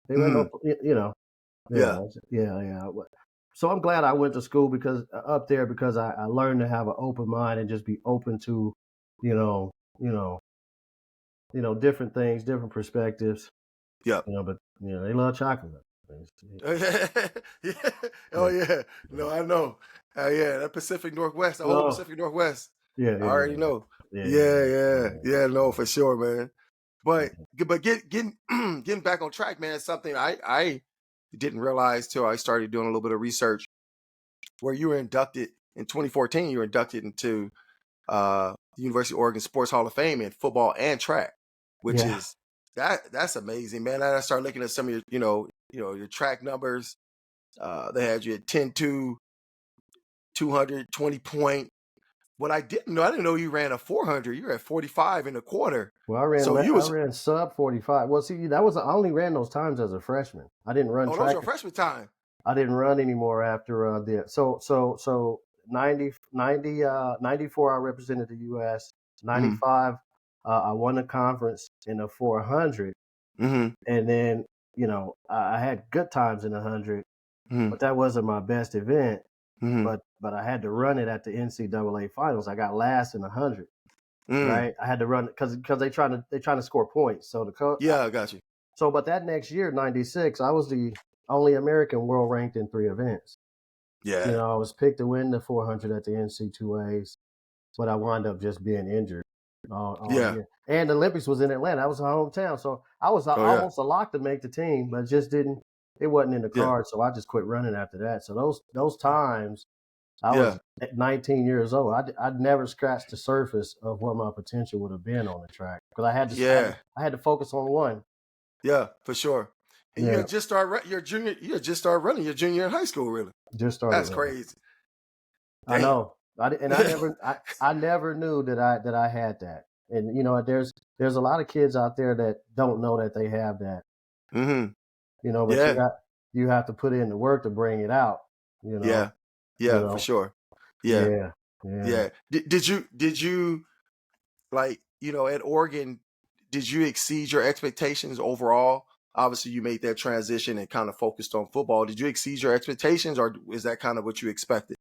There were Mm-hmm. no, you know, Yeah. yeah. So I'm glad I went to school because up there because I learned to have an open mind and just be open to, you know, you know, different things, different perspectives. Yeah. You know, but you know they love chocolate. Yeah. Oh Yeah. yeah. No, I know. Yeah, that Pacific Northwest, the whole Oh, Pacific Northwest. I yeah, already know. Yeah, yeah. yeah, no, for sure, man. Yeah. But getting getting back on track, man, is something I didn't realize till I started doing a little bit of research. Where you were inducted in 2014, you were inducted into the University of Oregon Sports Hall of Fame in football and track, which Yeah. is that's amazing, man. I started looking at some of your your track numbers. They had you at 10-2, 220 point. What I didn't know, I didn't know you ran a 400. You were at 45 in a quarter. Well, So you I was ran sub 45. Well, see, I only ran those times as a freshman. I didn't run oh, those track. were freshman time. I didn't run anymore after the so 94 I represented the US. Mm-hmm. 95 I won the conference in the 400, Mm-hmm. and then, you know, I had good times in the 100, Mm-hmm. but that wasn't my best event. Mm-hmm. But I had to run it at the NCAA finals. I got last in the 100. Mm. Right, I had to run because they trying to score points. So Yeah, I got you. but that next year, '96, I was the only American world ranked in 3 events. You Yeah. know, I was picked to win the 400 at the NC2As, but I wound up just being injured all Yeah. year. And the Olympics was in Atlanta. That was my hometown, so I was Oh yeah. almost a lock to make the team, but just didn't. It wasn't in the Yeah. cards, so I just quit running after that. So those times, I Yeah. was 19 years old. I'd never scratched the surface of what my potential would have been on the track because Yeah. I had to focus on one. Yeah, for sure. And you Yeah, had just started your junior. You had just started running your junior in high school. Really, just started that's running. crazy. I Damn. know. I never knew that I had that. And there's a lot of kids out there that don't know that they have that. Mm-hmm. But Yeah. you have to put in the work to bring it out. Yeah. Yeah, for sure. Yeah. Yeah. Yeah. Did you like, at Oregon, did you exceed your expectations overall? Obviously, you made that transition and kind of focused on football. Did you exceed your expectations, or is that kind of what you expected?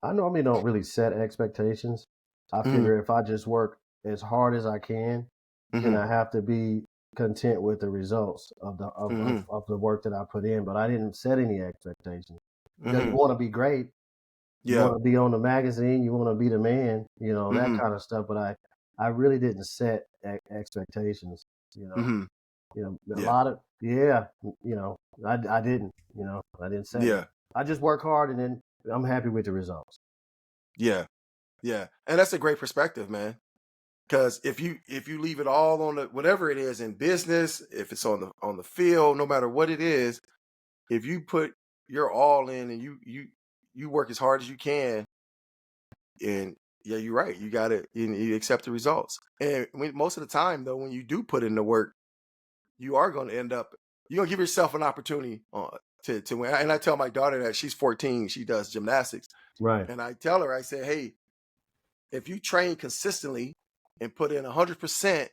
I normally don't really set expectations. I Mhm. figure if I just work as hard as I can, then Mhm. I have to be content with the results of the work that I put in. But I didn't set any expectations. You want to be great. You Yeah. want to be on the magazine. You want to be the man. that Mhm. kind of stuff. But I really didn't set expectations. Mhm. A Yeah. lot of I didn't. I didn't set it. Yeah. I just work hard, and then I'm happy with the results. Yeah. Yeah. And that's a great perspective, man. Because if you leave it all on the whatever it is in business, if it's on the field, no matter what it is, if you put your all in and you work as hard as you can, and yeah, you're right. You got it. You accept the results. And most of the time, though, when you do put in the work, you are going to end up. You're going to give yourself an opportunity to win. And I tell my daughter that she's 14. She does gymnastics, Right. and I tell her, I say, hey, if you train consistently and put in 100%,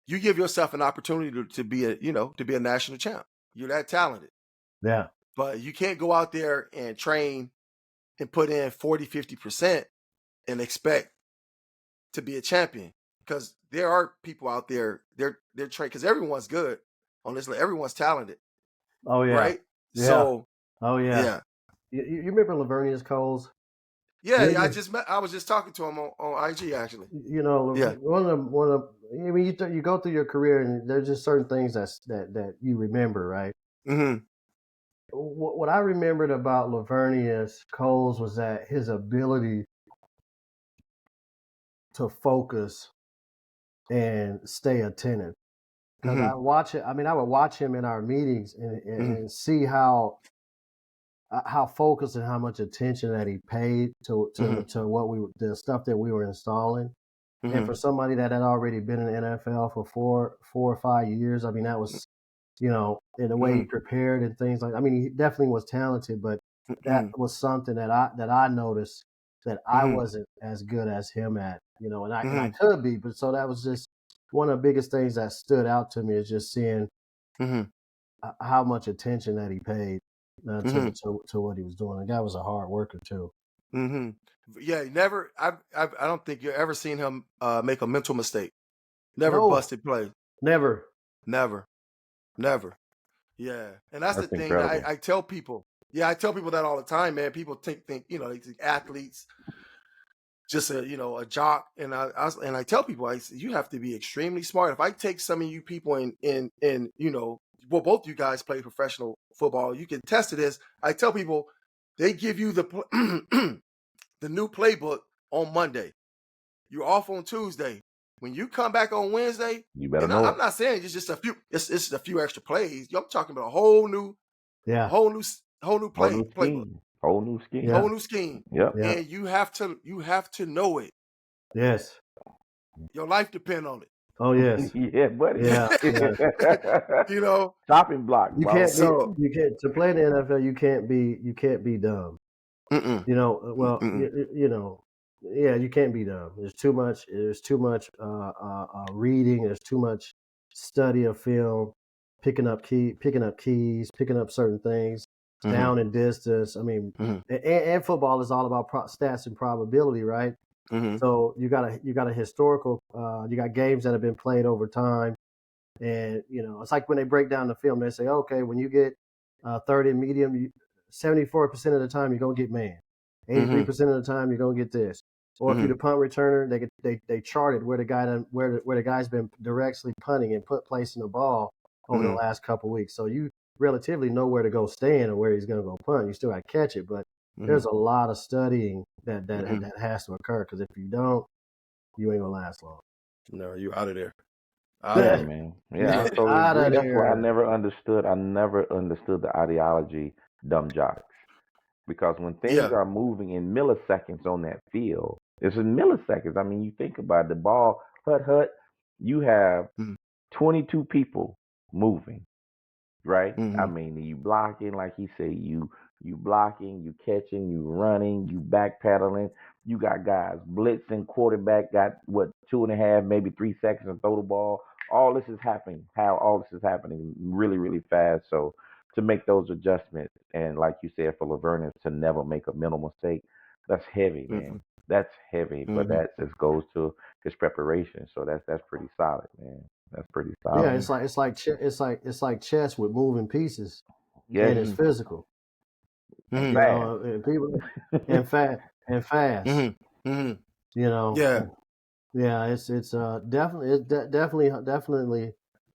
you give yourself an opportunity to be a national champ. You're that talented. Yeah. But you can't go out there and train and put in 40, 50% and expect to be a champion, because there are people out there, they're trained, because everyone's good on this list. Everyone's talented, Oh yeah. right? Yeah. So Oh yeah. yeah. You remember Lavernius Coles? Yeah, I was just talking to him on IG actually. Yeah. One of I mean, you go through your career, and there's just certain things that you remember, right? Mm-hmm. What I remembered about Lavernius Coles was that his ability to focus and stay attentive. Because Mm-hmm. I watch it. I mean, I would watch him in our meetings and see how focused and how much attention that he paid to the stuff that we were installing. Mm-hmm. And for somebody that had already been in the NFL for 4 or 5 years, I mean, that was, in the way he prepared and things like. I mean, he definitely was talented, but that was something that I noticed that I wasn't as good as him at, and I could be, but so that was just one of the biggest things that stood out to me, is just seeing how much attention that he paid to what he was doing. The guy was a hard worker too. Mm-hmm. Yeah, never. I don't think you've ever seen him make a mental mistake. Never No, busted play. never. Never. Yeah, and that's the That's thing that incredible. I tell people. Yeah, I tell people that all the time, man. People think they think athletes just a jock, and I tell people, I say, you have to be extremely smart. If I take some of you people in well, both you guys play professional football, you can test to this. I tell people, they give you the the new playbook on Monday. You're off on Tuesday. When you come back on Wednesday, You better and know I'm it. not saying it's just a few. It's just a few extra plays. I'm talking about a whole new Yeah. whole new Whole new playbook, scheme. Whole new scheme. Yeah. whole new scheme, Yep. Yeah. and you have to know it. Yes. Your life depend on it. Oh yes. Yeah, buddy. Yeah. Yeah. Chopping block, You bro. can't be. So You can't to play in the NFL. You can't be. You can't be dumb. mm-mm, Well, mm-mm, yeah, you can't be dumb. There's too much. Reading. There's too much study of film, picking up keys, picking up certain things, down and distance. I mean, and football is all about stats and probability, right? So you got a historical. You got games that have been played over time, and it's like when they break down the film, they say, okay, when you get third and medium, 74% of the time you're gonna get man. 83% of the time you're gonna get this. Or if you're the punt returner, they charted where the guy's been directly punting and placing the ball over the last couple weeks. So you relatively know where to go stand or where he's gonna go punt. You still got to catch it, but there's a lot of studying that has to occur, because if you don't, you ain't gonna last long. No, you out of there. Yeah, man. Yeah, I totally Out agree. of That's why I there. never understood. I never understood the ideology, dumb jocks, because when things Yeah. are moving in milliseconds on that field, It's in milliseconds. I mean, you think about it, the ball, hut, you have Mm-hmm. 22 people moving, right? I Mm-hmm. mean, you blocking, like he said, you blocking, you catching, you running, you backpedaling. You got guys blitzing. Quarterback got what 2.5, maybe 3 seconds to throw the ball. All this is happening. How all this is happening really, really fast. So to make those adjustments, and like you said, for Laverne to never make a mental mistake, that's heavy, man. That's heavy. But Mm-hmm. that just goes to his preparation. So that's pretty solid, man. That's pretty Yeah, solid. it's like chess with moving pieces, Yes, and it's Mm-hmm. physical. and Mm-hmm. You fast. know, and people and fast. Mm-hmm. Mm-hmm. You know, Yeah. yeah, it's definitely definitely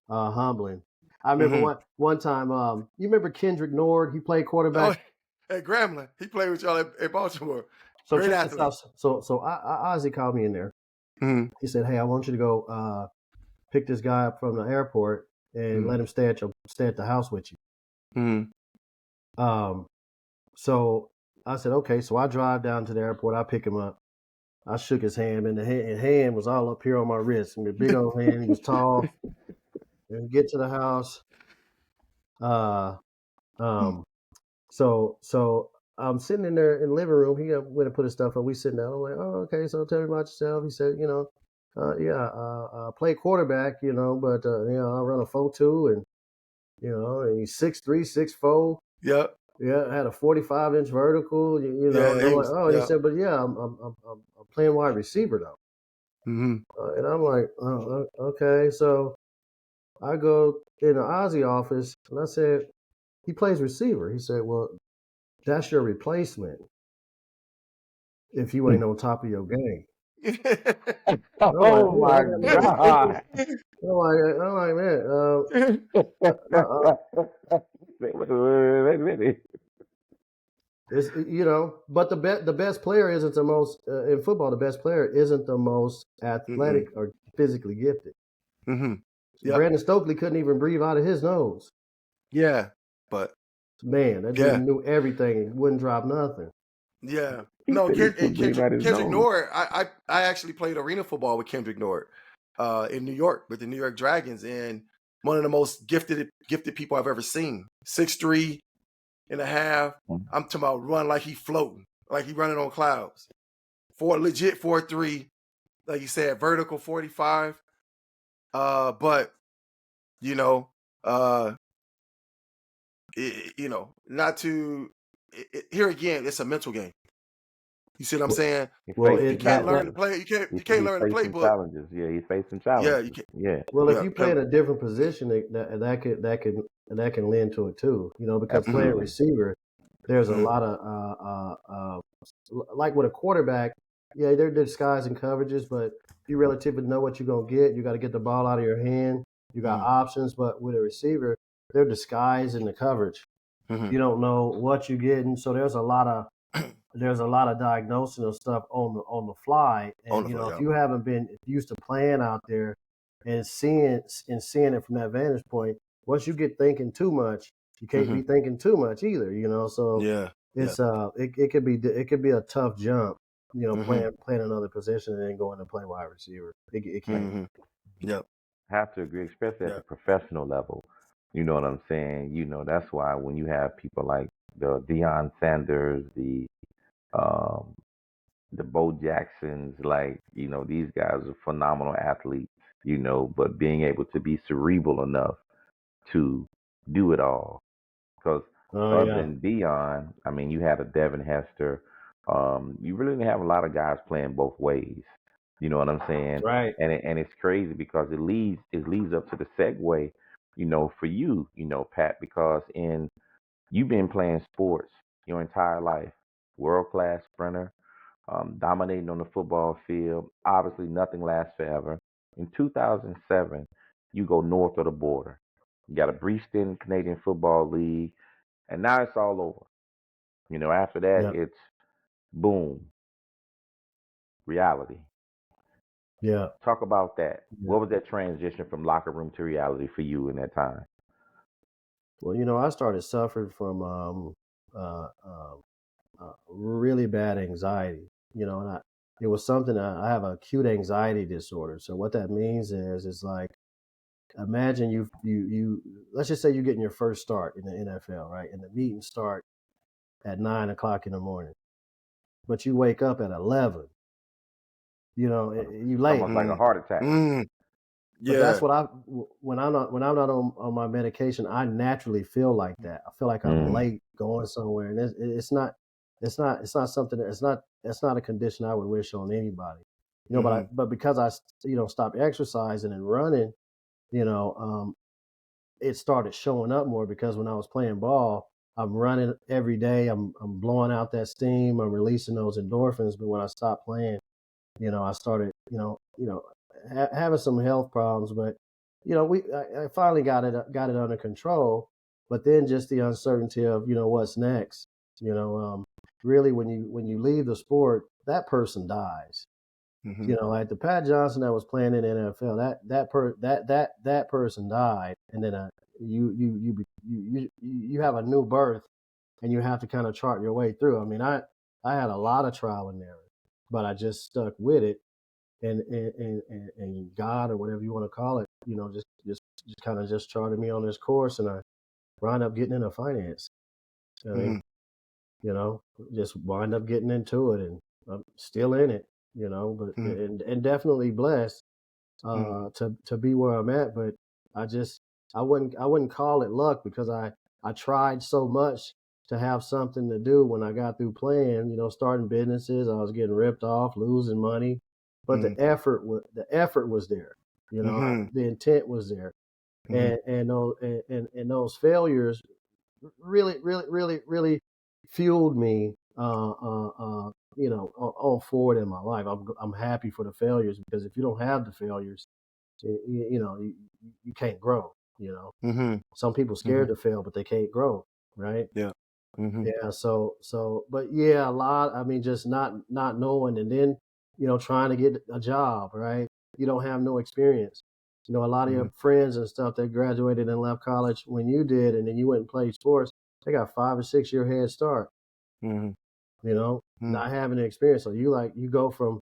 humbling. I remember Mm-hmm. one time. You remember Kendrick Nord? He played Oh, quarterback. hey, Grambling. He played with y'all at Baltimore. So Great check this athlete. out. Ozzy called me in there. Mm-hmm. He said, "Hey, I want you to go pick this guy up from the airport and let him stay at the house with you." Mm-hmm. Um, so I said, "Okay." So I drive down to the airport. I pick him up. I shook his hand, and the hand was all up here on my wrist. And the big old hand. He was tall. And we get to the house. Uh, um, so I'm sitting in there in the living room. He went and put his stuff up. We sitting down. I'm like, "Oh, okay. So tell me about yourself." He said, I play quarterback, but I run a 4.2, and and he's 6'3", 6'4". Yep. Yeah, I had a 45-inch vertical, Yeah. and He I'm like, was. oh, and he Yeah. said, but yeah, I'm playing wide receiver though, Mm-hmm. and I'm like, oh, okay. So I go in the Ozzy office, and I said, he plays receiver. He said, well, that's your replacement if you ain't on top of your game. I'm like, Oh my God. I'm like, man, Wait a minute. it's but the best player isn't the most in football. The best player isn't the most Mm-mm. athletic or physically gifted. Mm-hmm. Yep. Brandon Stokely couldn't even breathe out of his nose. Yeah. But Man, that dude yeah. knew everything and wouldn't drop nothing. Yeah. He No, said he And couldn't breathe out his Kendrick nose. Nord, I actually played arena football with Kendrick Nord in New York with the New York Dragons, and one of the most gifted people I've ever seen. 6'3" and a half. I'm talking about run like he floating, like he running on clouds. Legit 4'3", like you said, vertical 45. But you know, uh, not to here again, it's a mental game. You see what I'm Well, saying? He's well facing You it can't that learn that to play. You can't he's learn the facing playbook. challenges. Yeah, he's facing Yeah, challenges. you can't. Yeah. well, if Yeah, you play in a different position, that can lend to it too. Because playing Absolutely. receiver, there's a Mhm. lot of like with a quarterback. Yeah, they're disguising coverages, but you relatively know what you're gonna get. You got to get the ball out of your hand. You got Mhm. options, but with a receiver, they're disguised in the coverage. Mhm. You don't know what you're getting, so there's a lot of diagnosing of stuff on the fly. On And the floor, if yeah. you haven't been used to playing out there and seeing it from that vantage point, once you get thinking too much, you can't be Mhm. thinking too much either. So Yeah, yeah. it's it could be a tough jump. Mhm. Playing another position and then going to play wide receiver. It can. Mhm. Yep. Have to agree, especially at the Yep. professional level. You know what I'm saying? That's why when you have people like the Deion Sanders, um, the Bo Jacksons, like, these guys are phenomenal athletes, but being able to be cerebral enough to do it all. Because Oh other yeah, than Dion, I mean, you had a Devin Hester. You really didn't have a lot of guys playing both ways. You know what I'm saying? right. And it's crazy because it leads up to the segue, for you, Pat, because you've been playing sports your entire life, world class sprinter, dominating on the football field. Obviously, nothing lasts forever. In 2007, you go north of the border. You got a brief stint in Canadian Football League, and now it's all over. After that, Yeah, it's boom, reality. yeah. Talk about that. Yeah. What was that transition from locker room to reality for you in that time? Well, I started suffering from really bad anxiety. And it was something I have a acute anxiety disorder. So what that means is like, imagine you let's just say you're getting your first start in the NFL, right? And the meetings start at 9 o'clock in the morning, but you wake up at 11. You It's late. almost like a heart attack. But that's Yeah. what when I'm not on my medication, I naturally feel like that. I feel like I'm late going somewhere, and it's not something it's not a condition I would wish on anybody. But because I stopped exercising and running, you know, it started showing up more because when I was playing ball, I'm running every day. I'm blowing out that steam. I'm releasing those endorphins. But when I stopped playing, I started, having some health problems. But I finally got it under control. But then just the uncertainty of what's next. Really when you leave the sport, that person dies. Like the Pat Johnson that was playing in the NFL, that person died, and then you have a new birth, and you have to kind of chart your way through. I mean, I had a lot of trial and error, but I just stuck with it, and God or whatever you want to call it, just kind of just charted me on this course, and I wound up getting into finance. I mean, just wind up getting into it, and I'm still in it, but and definitely blessed to be where I'm at. But I wouldn't call it luck because I tried so much to have something to do when I got through playing, starting businesses. I was getting ripped off, losing money, but the effort was there. The intent was there, and those failures really, really, really, really fueled me. On forward in my life, I'm happy for the failures because if you don't have the failures, you can't grow. Some people scared to fail, but they can't grow, right? Yeah. Yeah. But yeah, a lot. I mean, just not knowing, and then trying to get a job, right? You don't have no experience. A lot of your friends and stuff that graduated and left college when you did, and then you went and played sports. They got 5 or 6 year head start. Not having the experience. So you go from,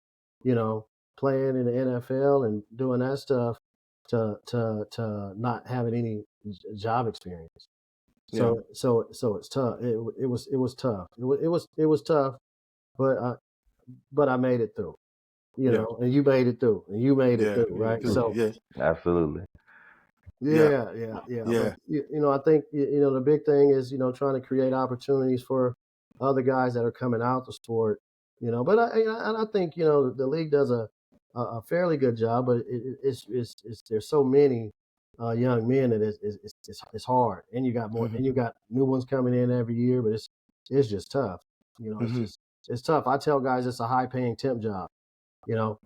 playing in the NFL and doing that stuff to not having any job experience. So it's tough. It was tough. It was tough, but I made it through. And you made it through, and you made it through, right? So Absolutely. yeah. But I think the big thing is trying to create opportunities for other guys that are coming out the sport. But I think the league does a fairly good job, but it's there's so many young men that it's hard, and you got more, and you got new ones coming in every year, but it's just tough. It's tough. I tell guys it's a high paying temp job.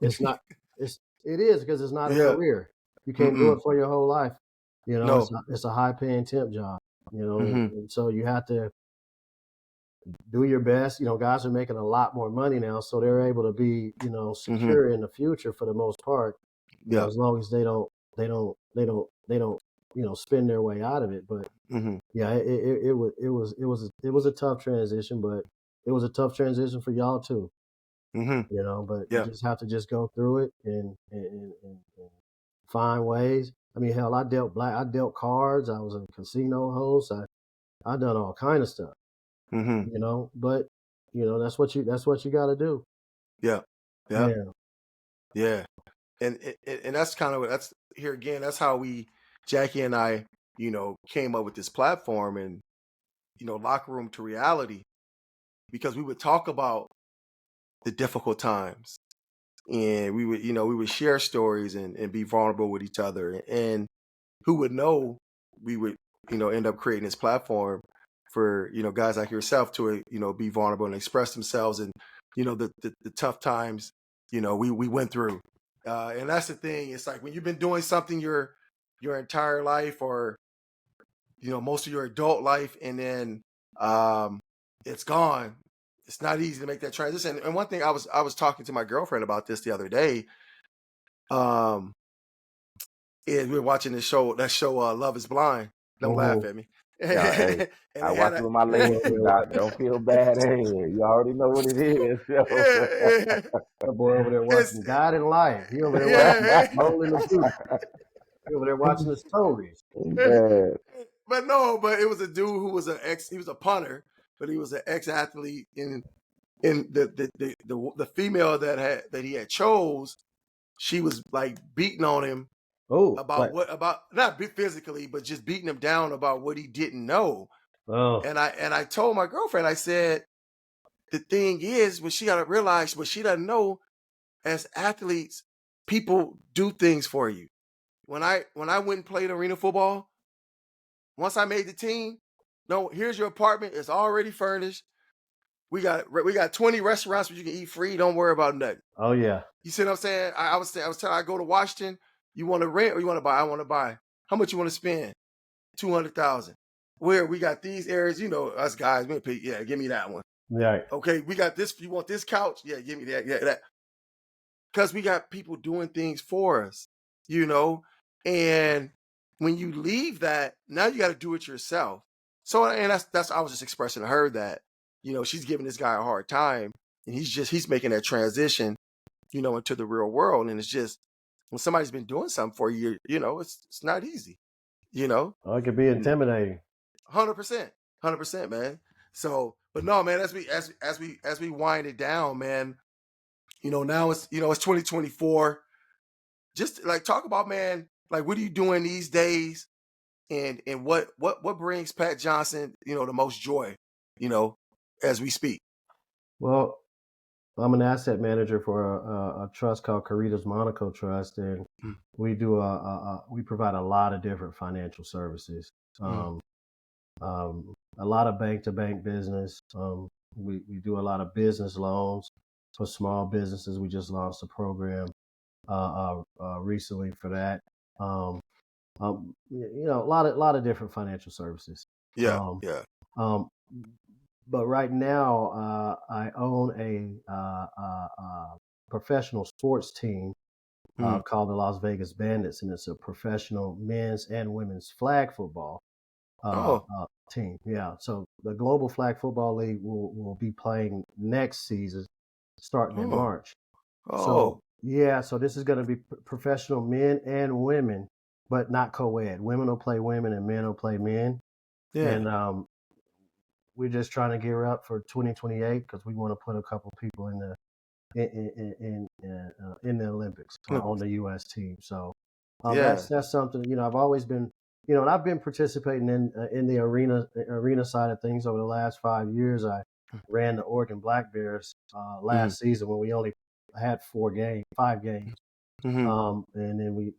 It's not. It is because it's not a career. You can't do it for your whole life. No. It's a high paying temp job. And so you have to do your best. Guys are making a lot more money now, so they're able to be secure in the future for the most part. As long as they don't spend their way out of it. But yeah, it was a tough transition, but it was a tough transition for y'all too. But you just have to just go through it and find ways. I mean, hell, I dealt cards. I was a casino host. I done all kind of stuff. But that's what you got to do. Yeah. And that's kind of that's here again. That's how Jackie and I, came up with this platform and locker room to reality, because we would talk about the difficult times, and we would share stories and be vulnerable with each other. And who would know we would end up creating this platform for guys like yourself to be vulnerable and express themselves, and the tough times we went through. And that's the thing. It's like when you've been doing something your entire life, or most of your adult life, and then it's gone. It's not easy to make that transition. And one thing, I was talking to my girlfriend about this the other day. And we were watching that show, Love Is Blind. Don't laugh at me. Yeah, hey, and I they had watch a with my ladies too, Doc. Don't feel bad. Hey, you already know what it is. yeah, That boy over there it's, watching God in Life. He over there watching yeah. Rolling the Boots. He over there watching the stories. Man, But no, but it was a dude who was he was a punter, but he was an ex athlete in the female that he had chose. She was like beating on him Oh, about not physically, but just beating him down about what he didn't know. oh, And I told my girlfriend, I said, the thing is, what she got to realize, what she doesn't know, as athletes, people do things for you. When I went and played arena football, once I made the team, no, here's your apartment. It's already furnished. We got 20 restaurants where you can eat free. Don't worry about nothing. oh yeah. You see what I'm saying? I was telling I go to Washington. You want to rent or you want to buy? I want to buy. How much you want to spend? 200,000. Where we got these areas, us guys, yeah, give me that one. Right. Okay, we got this. You want this couch? Yeah, give me that. Yeah, that. Because we got people doing things for us, and when you leave that, now you got to do it yourself. So, and that's I was just expressing to her that, she's giving this guy a hard time, and he's making that transition, into the real world, and it's just when somebody's been doing something for you, it's not easy, Oh, it could be intimidating. 100%, 100%, man. So, but no, man, as we wind it down, man, now it's 2024. Just like talk about, man, like what are you doing these days, and what brings Pat Johnson, the most joy, as we speak. Well, I'm an asset manager for a trust called Caritas Monaco Trust, and we do we provide a lot of different financial services. A lot of bank-to-bank business. We do a lot of business loans for small businesses. We just launched a program recently for that. A lot of different financial services. Yeah, Um, yeah. but right now, I own a professional sports team called the Las Vegas Bandits, and it's a professional men's and women's flag football team. Yeah. So the Global Flag Football League will be playing next season, starting in March. So yeah, so this is going to be professional men and women, but not co-ed. Women will play women and men will play men. Yeah. And we're just trying to gear up for 2028 because we want to put a couple people in the Olympics on the U.S. team. So that's something, I've always been, and I've been participating in the arena side of things over the last 5 years. I ran the Oregon Black Bears last season when we only had 5 games. And then we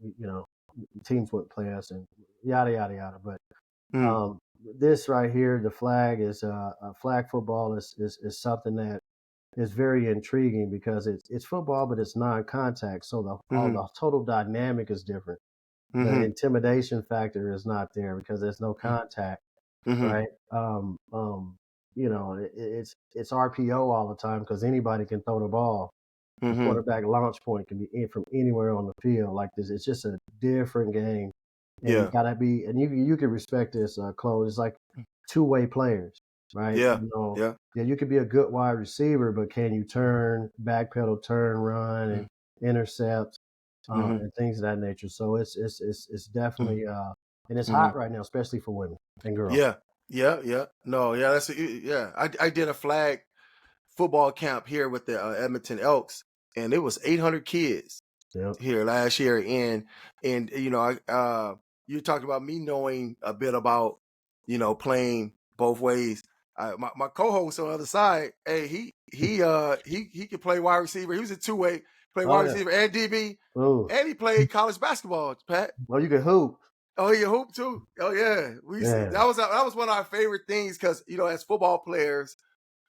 teams wouldn't play us and yada, yada, yada. But this right here, the flag is flag football is something that is very intriguing because it's football, but it's non-contact. So the total dynamic is different. The intimidation factor is not there because there's no contact, right? It's RPO all the time because anybody can throw the ball. The quarterback launch point can be in from anywhere on the field like this. It's just a different game. And you gotta be, and you can respect this, Chloe. It's like two-way players, right? Yeah. You could be a good wide receiver, but can you turn, backpedal, turn, run, and intercept, and things of that nature? So it's definitely and it's hot right now, especially for women and girls. Yeah. No, yeah, I did a flag football camp here with the Edmonton Elks, and it was 800 kids here last year. And you talked about me knowing a bit about playing both ways. My co-host on the other side, hey, he could play wide receiver. He was a two-way, play wide receiver and DB, and he played college basketball. Pat, well, you can hoop. Oh, you hoop too. Oh yeah, that was one of our favorite things because as football players,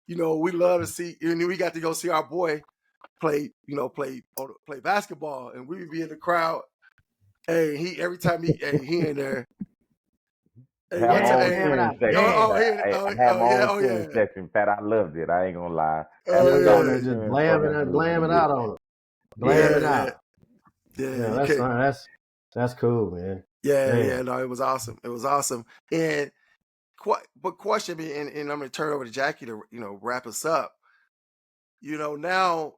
we love to see. And we got to go see our boy play basketball, and we would be in the crowd. Hey, every time he in there. I had my own cheering section. I had my own cheering section, Pat. I loved it. I ain't gonna lie. Just blam it out on him. Blam it out. Yeah, that's cool, man. Yeah. No, it was awesome. And question me, and I'm going to turn it over to Jackie to wrap us up. Now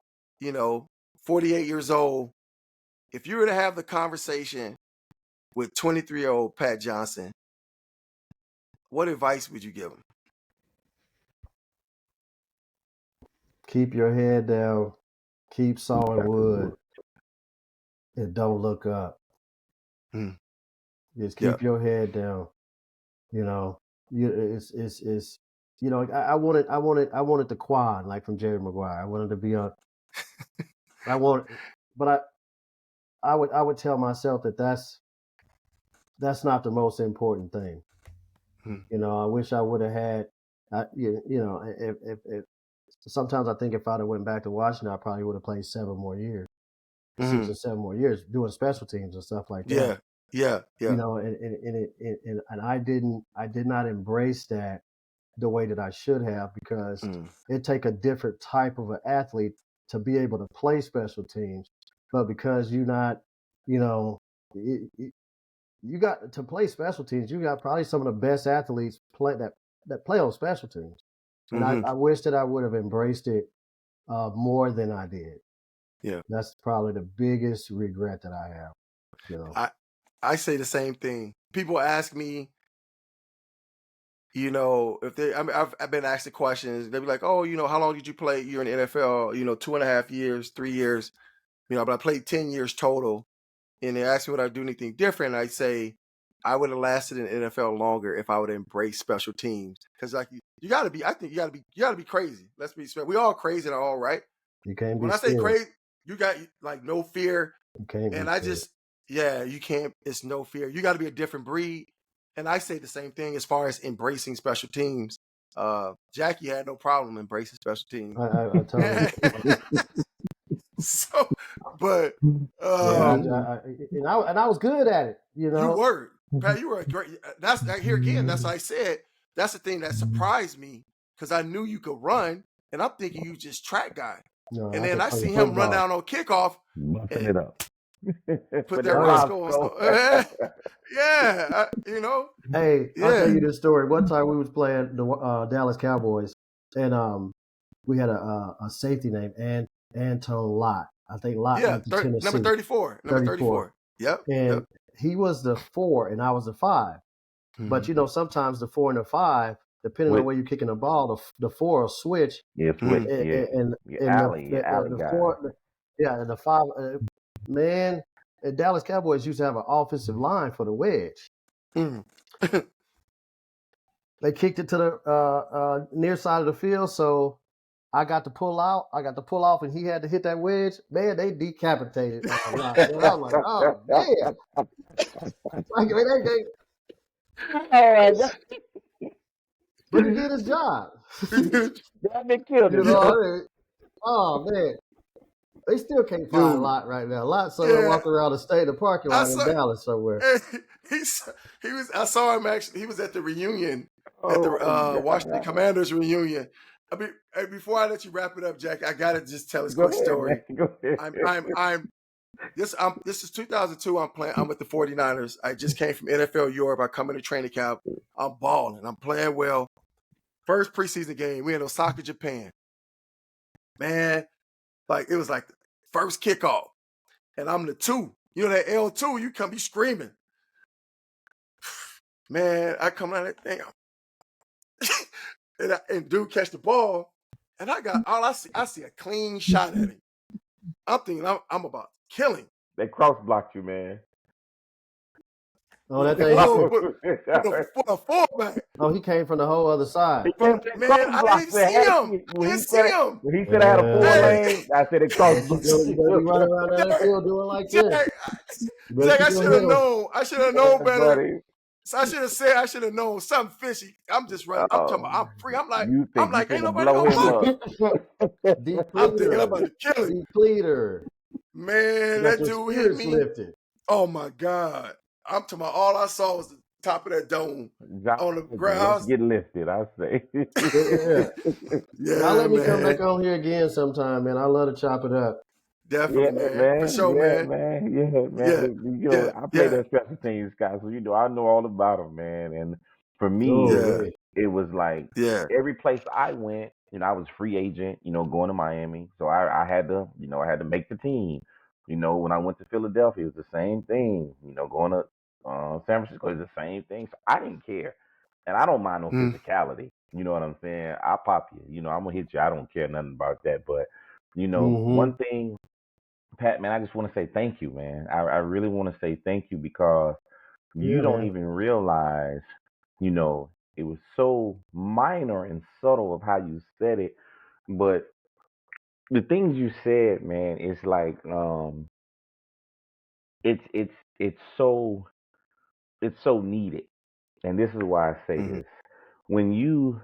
48 years old. If you were to have the conversation with 23-year-old Pat Johnson, what advice would you give him? Keep your head down. Keep sawing wood. And don't look up. Just keep your head down. It's I wanted the quad like from Jerry Maguire. I wanted to be on. But I would tell myself that that's not the most important thing. I wish I would have had. If sometimes I think if I'd have went back to Washington, I probably would have played 7 more years, 6 or 7 more years doing special teams and stuff like that. Yeah. And I did not embrace that the way that I should have, because it take a different type of an athlete to be able to play special teams. But because you're not, you got to play special teams, you got probably some of the best athletes that play on special teams. And I wish that I would have embraced it more than I did. Yeah. That's probably the biggest regret that I have. I say the same thing. People ask me, if they, I've been asked the questions. They be like, "Oh, how long did you play? You're in the NFL, 2.5 years, 3 years, but I played 10 years total." And they ask me would I do anything different. And I say I would have lasted in the NFL longer if I would embrace special teams. Because like you got to be, I think you got to be crazy. Let's be we all crazy and all, right? You can't be. When I say crazy, you got like no fear. You can't. And I just. Yeah, you can't. It's no fear. You got to be a different breed. And I say the same thing as far as embracing special teams. Jackie had no problem embracing special teams. I totally. So, but and I was good at it. You were, Pat. You were great. That's here again. That's what I said. That's the thing that surprised me, because I knew you could run, and I'm thinking you just track guy. No, and then I see him run down on kickoff, muffing it up. Put that Roscoe on. Yeah, Hey, I'll tell you this story. One time we was playing the Dallas Cowboys, and we had a safety named Anton Lott. I think Lott went to Tennessee. Number 34. Number 34. Yep. And he was the 4 and I was the 5. But sometimes the 4 and the 5, depending on where you're kicking the ball, the 4 will switch. Yeah, switch. And the 4, and the 5. Man, the Dallas Cowboys used to have an offensive line for the wedge. They kicked it to the near side of the field, so I got to pull out. I got to pull off, and he had to hit that wedge. Man, they decapitated. I was like, oh, man. But he did his job. That killed him. Oh, man. They still can't find a lot right now. A lot somewhere walking around the state of parking lot in Dallas somewhere. He was. I saw him actually. He was at the reunion at the Washington Commanders reunion. I mean, before I let you wrap it up, Jack, I gotta just tell this quick story. This is 2002. I'm with the 49ers. I just came from NFL Europe. I come in the training camp. I'm balling. I'm playing well. First preseason game, we in Osaka, Japan. Man, like it was like the first kickoff, and I'm the 2. That L2, you come be screaming. Man, I come out that thing, and dude catch the ball, and I see a clean shot at him. I'm thinking I'm about to kill him. They cross blocked you, man. Oh, that thing. For a fullback. Oh, he came from the whole other side. Man, I didn't see him. He should have had a 4-lane. I said it crossed. You running around that field doing like that. Jack, I should have known. I should have known better. Buddy. So I should have known something fishy. I'm just running. I'm talking about, I'm free. I'm like, ain't nobody gonna block. I'm thinking about to kill him. Depleter. Man, that dude hit me. Lifted. Oh my God. I'm talking about all I saw was the top of that dome on the ground. Get lifted, I say. Y'all let me come back on here again sometime, man. I love to chop it up. Definitely, man. For sure, man. I play that special teams guy, so I know all about them, man. And for me, It was like Yeah. every place I went, I was free agent, going to Miami. So I had to, I had to make the team. When I went to Philadelphia, it was the same thing. Going to San Francisco is the same thing. So I didn't care. And I don't mind no Mm, physicality. You know what I'm saying? I'll pop you. I'm gonna hit you. I don't care nothing about that. But, Mm-hmm. one thing, Pat, man, I just want to say thank you, man. I really want to say thank you because you Yeah, don't man. even realize, you know, it was so minor and subtle of how you said it, but the things you said, man, it's like it's it's so it's so needed. And this is why I say mm-hmm, this. When you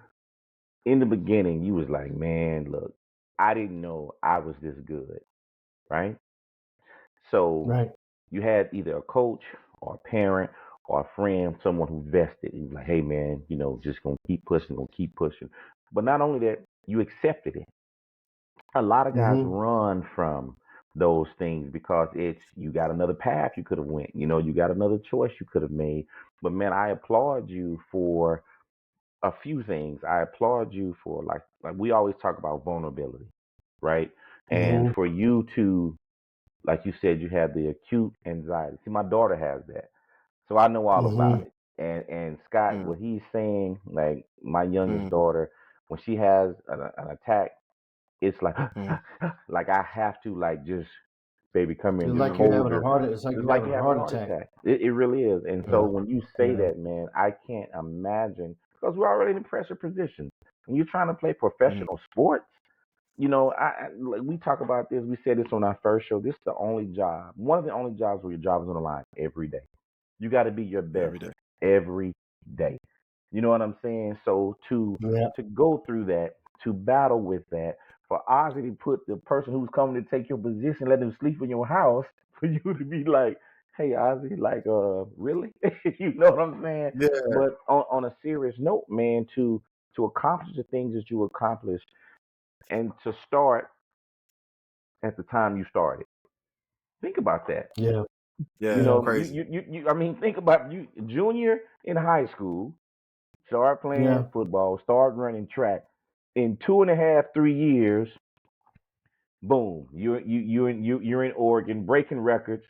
in the beginning, you was like, man, look, I didn't know I was this good, right? So Right. you had either a coach or a parent or a friend, someone who vested. He was like, hey man, just gonna keep pushing. But not only that, you accepted it. A lot of guys Mm-hmm. run from those things because it's you got another path you could have went. You got another choice you could have made. But man, I applaud you for a few things. I applaud you for like we always talk about vulnerability, right? And Mm-hmm. for you to, like you said, you have the acute anxiety. See, my daughter has that, so I know all about Mm-hmm. it. And Scott, mm, what he's saying, like my youngest mm, daughter, when she has an attack, it's like mm, like I have to like just baby come here It's and just like you're hold having a her. heart. It's like It's you're like having you're a having a heart heart attack. attack. It really is. And so Yeah. when you say Yeah. that, man, I can't imagine because we're already in pressure positions. When you're trying to play mm, professional sports, like we talk about this. We said this on our first show. This is the only job, one of the only jobs where your job is on the line every day. You got to be your best every day. every day. You know what I'm saying? So Yeah. to go through that, to battle with that, for Ozzy to put the person who's coming to take your position, let them sleep in your house, for you to be like, hey Ozzy, like really? You know what I'm saying? Yeah. But on a serious note, man, to accomplish the things that you accomplished and to start at the time you started. Think about that. Yeah. You Yeah. Yeah. know, Crazy. I mean, think about you, junior in high school, start Yeah. playing football, start running track. In 2.5, 3 years, boom, you're in Oregon breaking records.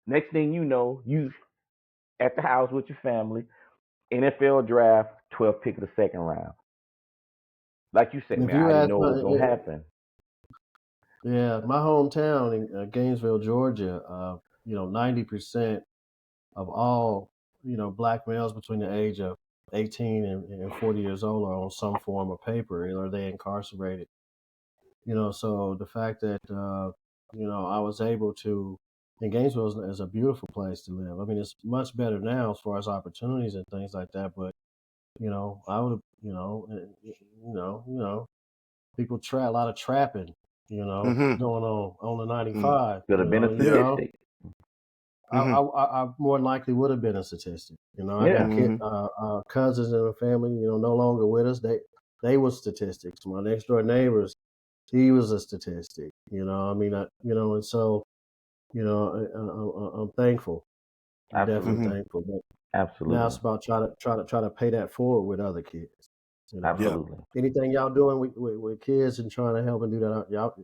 Next thing you know, you at the house with your family. NFL draft, 12th pick of the second round. Like you said, If man, you I didn't ask, know it was gonna happen. yeah, my hometown in Gainesville, Georgia, 90% of all, black males between the age of 18 and 40 years old are on some form of paper, or they incarcerated. So the fact that, I was able to, and Gainesville is a beautiful place to live. I mean, it's much better now as far as opportunities and things like that. But, I would, people a lot of trapping, Mm-hmm. going on the Mm, 95. Could have been a yeah. statistic. Mm-hmm. I more than likely would have been a statistic. I Yeah, got Mm-hmm. cousins in the family, no longer with us. They were statistics. My next door neighbors, he was a statistic. I mean, and so I'm thankful. I'm definitely Mm-hmm. absolutely, thankful. But now it's absolutely, about try to pay that forward with other kids. Yeah. absolutely. Anything y'all doing with kids and trying to help and do that, y'all.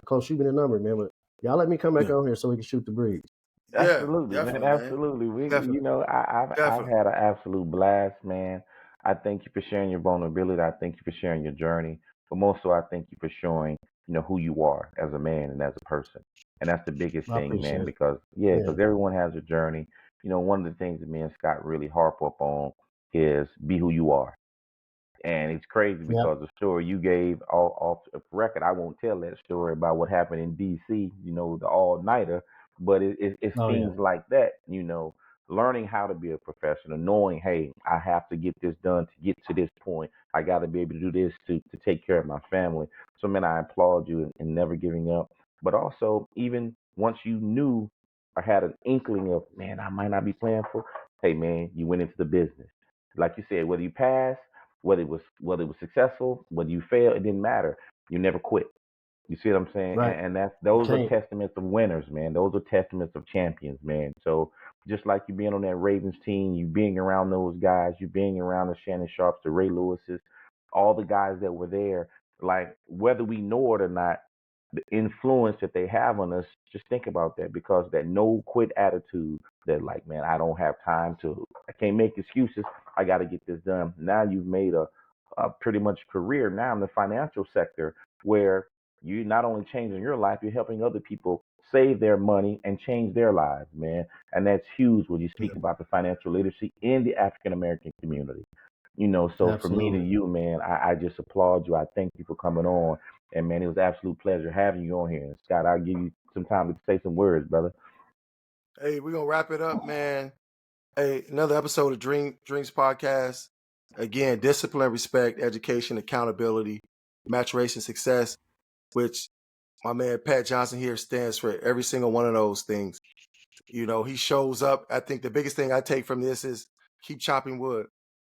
Coach, shoot me the number, man. But y'all let me come back Yeah. on here so we can shoot the breeze. Yeah. Absolutely, man. Definitely, man. Absolutely. Definitely. I've Definitely. had an absolute blast, man. I thank you for sharing your vulnerability. I thank you for sharing your journey. But most so, I thank you for showing, who you are as a man and as a person. And that's the biggest I thing, man. appreciate it. Because yeah, Yeah. because everyone has a journey. One of the things that me and Scott really harp up on is be who you are. And it's crazy Yep. because the story you gave all off the record, I won't tell that story about what happened in D.C., the all nighter, but it's Oh yeah. things like that, learning how to be a professional, knowing, hey, I have to get this done to get to this point. I got to be able to do this to take care of my family. So, man, I applaud you in never giving up. But also, even once you knew or had an inkling of, man, I might not be playing for, hey, man, you went into the business. Like you said, whether you pass, whether it was successful, whether you fail, it didn't matter. You never quit. You see what I'm saying? Right. And You those are can't. testaments of winners, man. Those are testaments of champions, man. So just like you being on that Ravens team, you being around those guys, you being around the Shannon Sharps, the Ray Lewises, all the guys that were there, like whether we know it or not, the influence that they have on us, just think about that, because that no quit attitude, that like, man, I don't have time to, I can't make excuses, I got to get this done. Now you've made a pretty much career now in the financial sector, where you're not only changing your life, you're helping other people save their money and change their lives, man. And that's huge when you Yeah. speak about the financial literacy in the African American community. So for me to Absolutely. you, man, I just applaud you. I thank you for coming on. And man, it was an absolute pleasure having you on here. And Scott, I'll give you some time to say some words, brother. Hey, we're gonna wrap it up, man. Hey, another episode of Dreams Podcast. Again, discipline, respect, education, accountability, maturation, success, which my man Pat Johnson here stands for every single one of those things. He shows up. I think the biggest thing I take from this is keep chopping wood.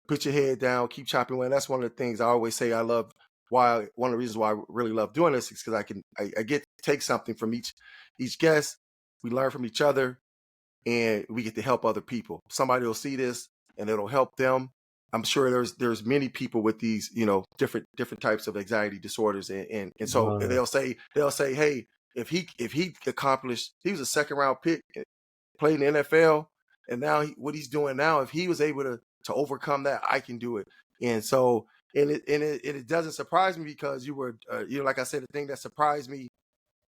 Put your head down, keep chopping wood. And that's one of the things I always say I love. One of the reasons why I really love doing this is because I get to take something from each guest. We learn from each other, and we get to help other people. Somebody will see this and it'll help them. I'm sure there's many people with these, different types of anxiety disorders, and so Right. they'll say, hey, if he accomplished, he was a second round pick, played in the NFL, and now what he's doing now, if he was able to overcome that, I can do it. And so, it doesn't surprise me, because you were, like I said, the thing that surprised me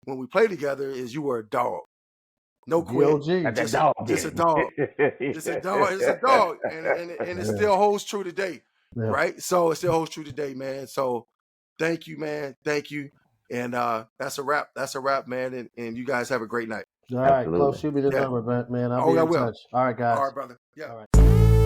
when we played together is you were a dog. No quit, DOG. That just dog a in. dog. It's a dog. It's a dog, and it Yeah. still holds true today, Yeah. right? So it still holds true today, man. So thank you, man. Thank you, and that's a wrap. That's a wrap, man. And you guys have a great night. All right, Absolutely. close. Shoot me the Yeah. number, man. I'll Oh, be I in will. touch. All right, guys. All right, brother. Yeah. All right.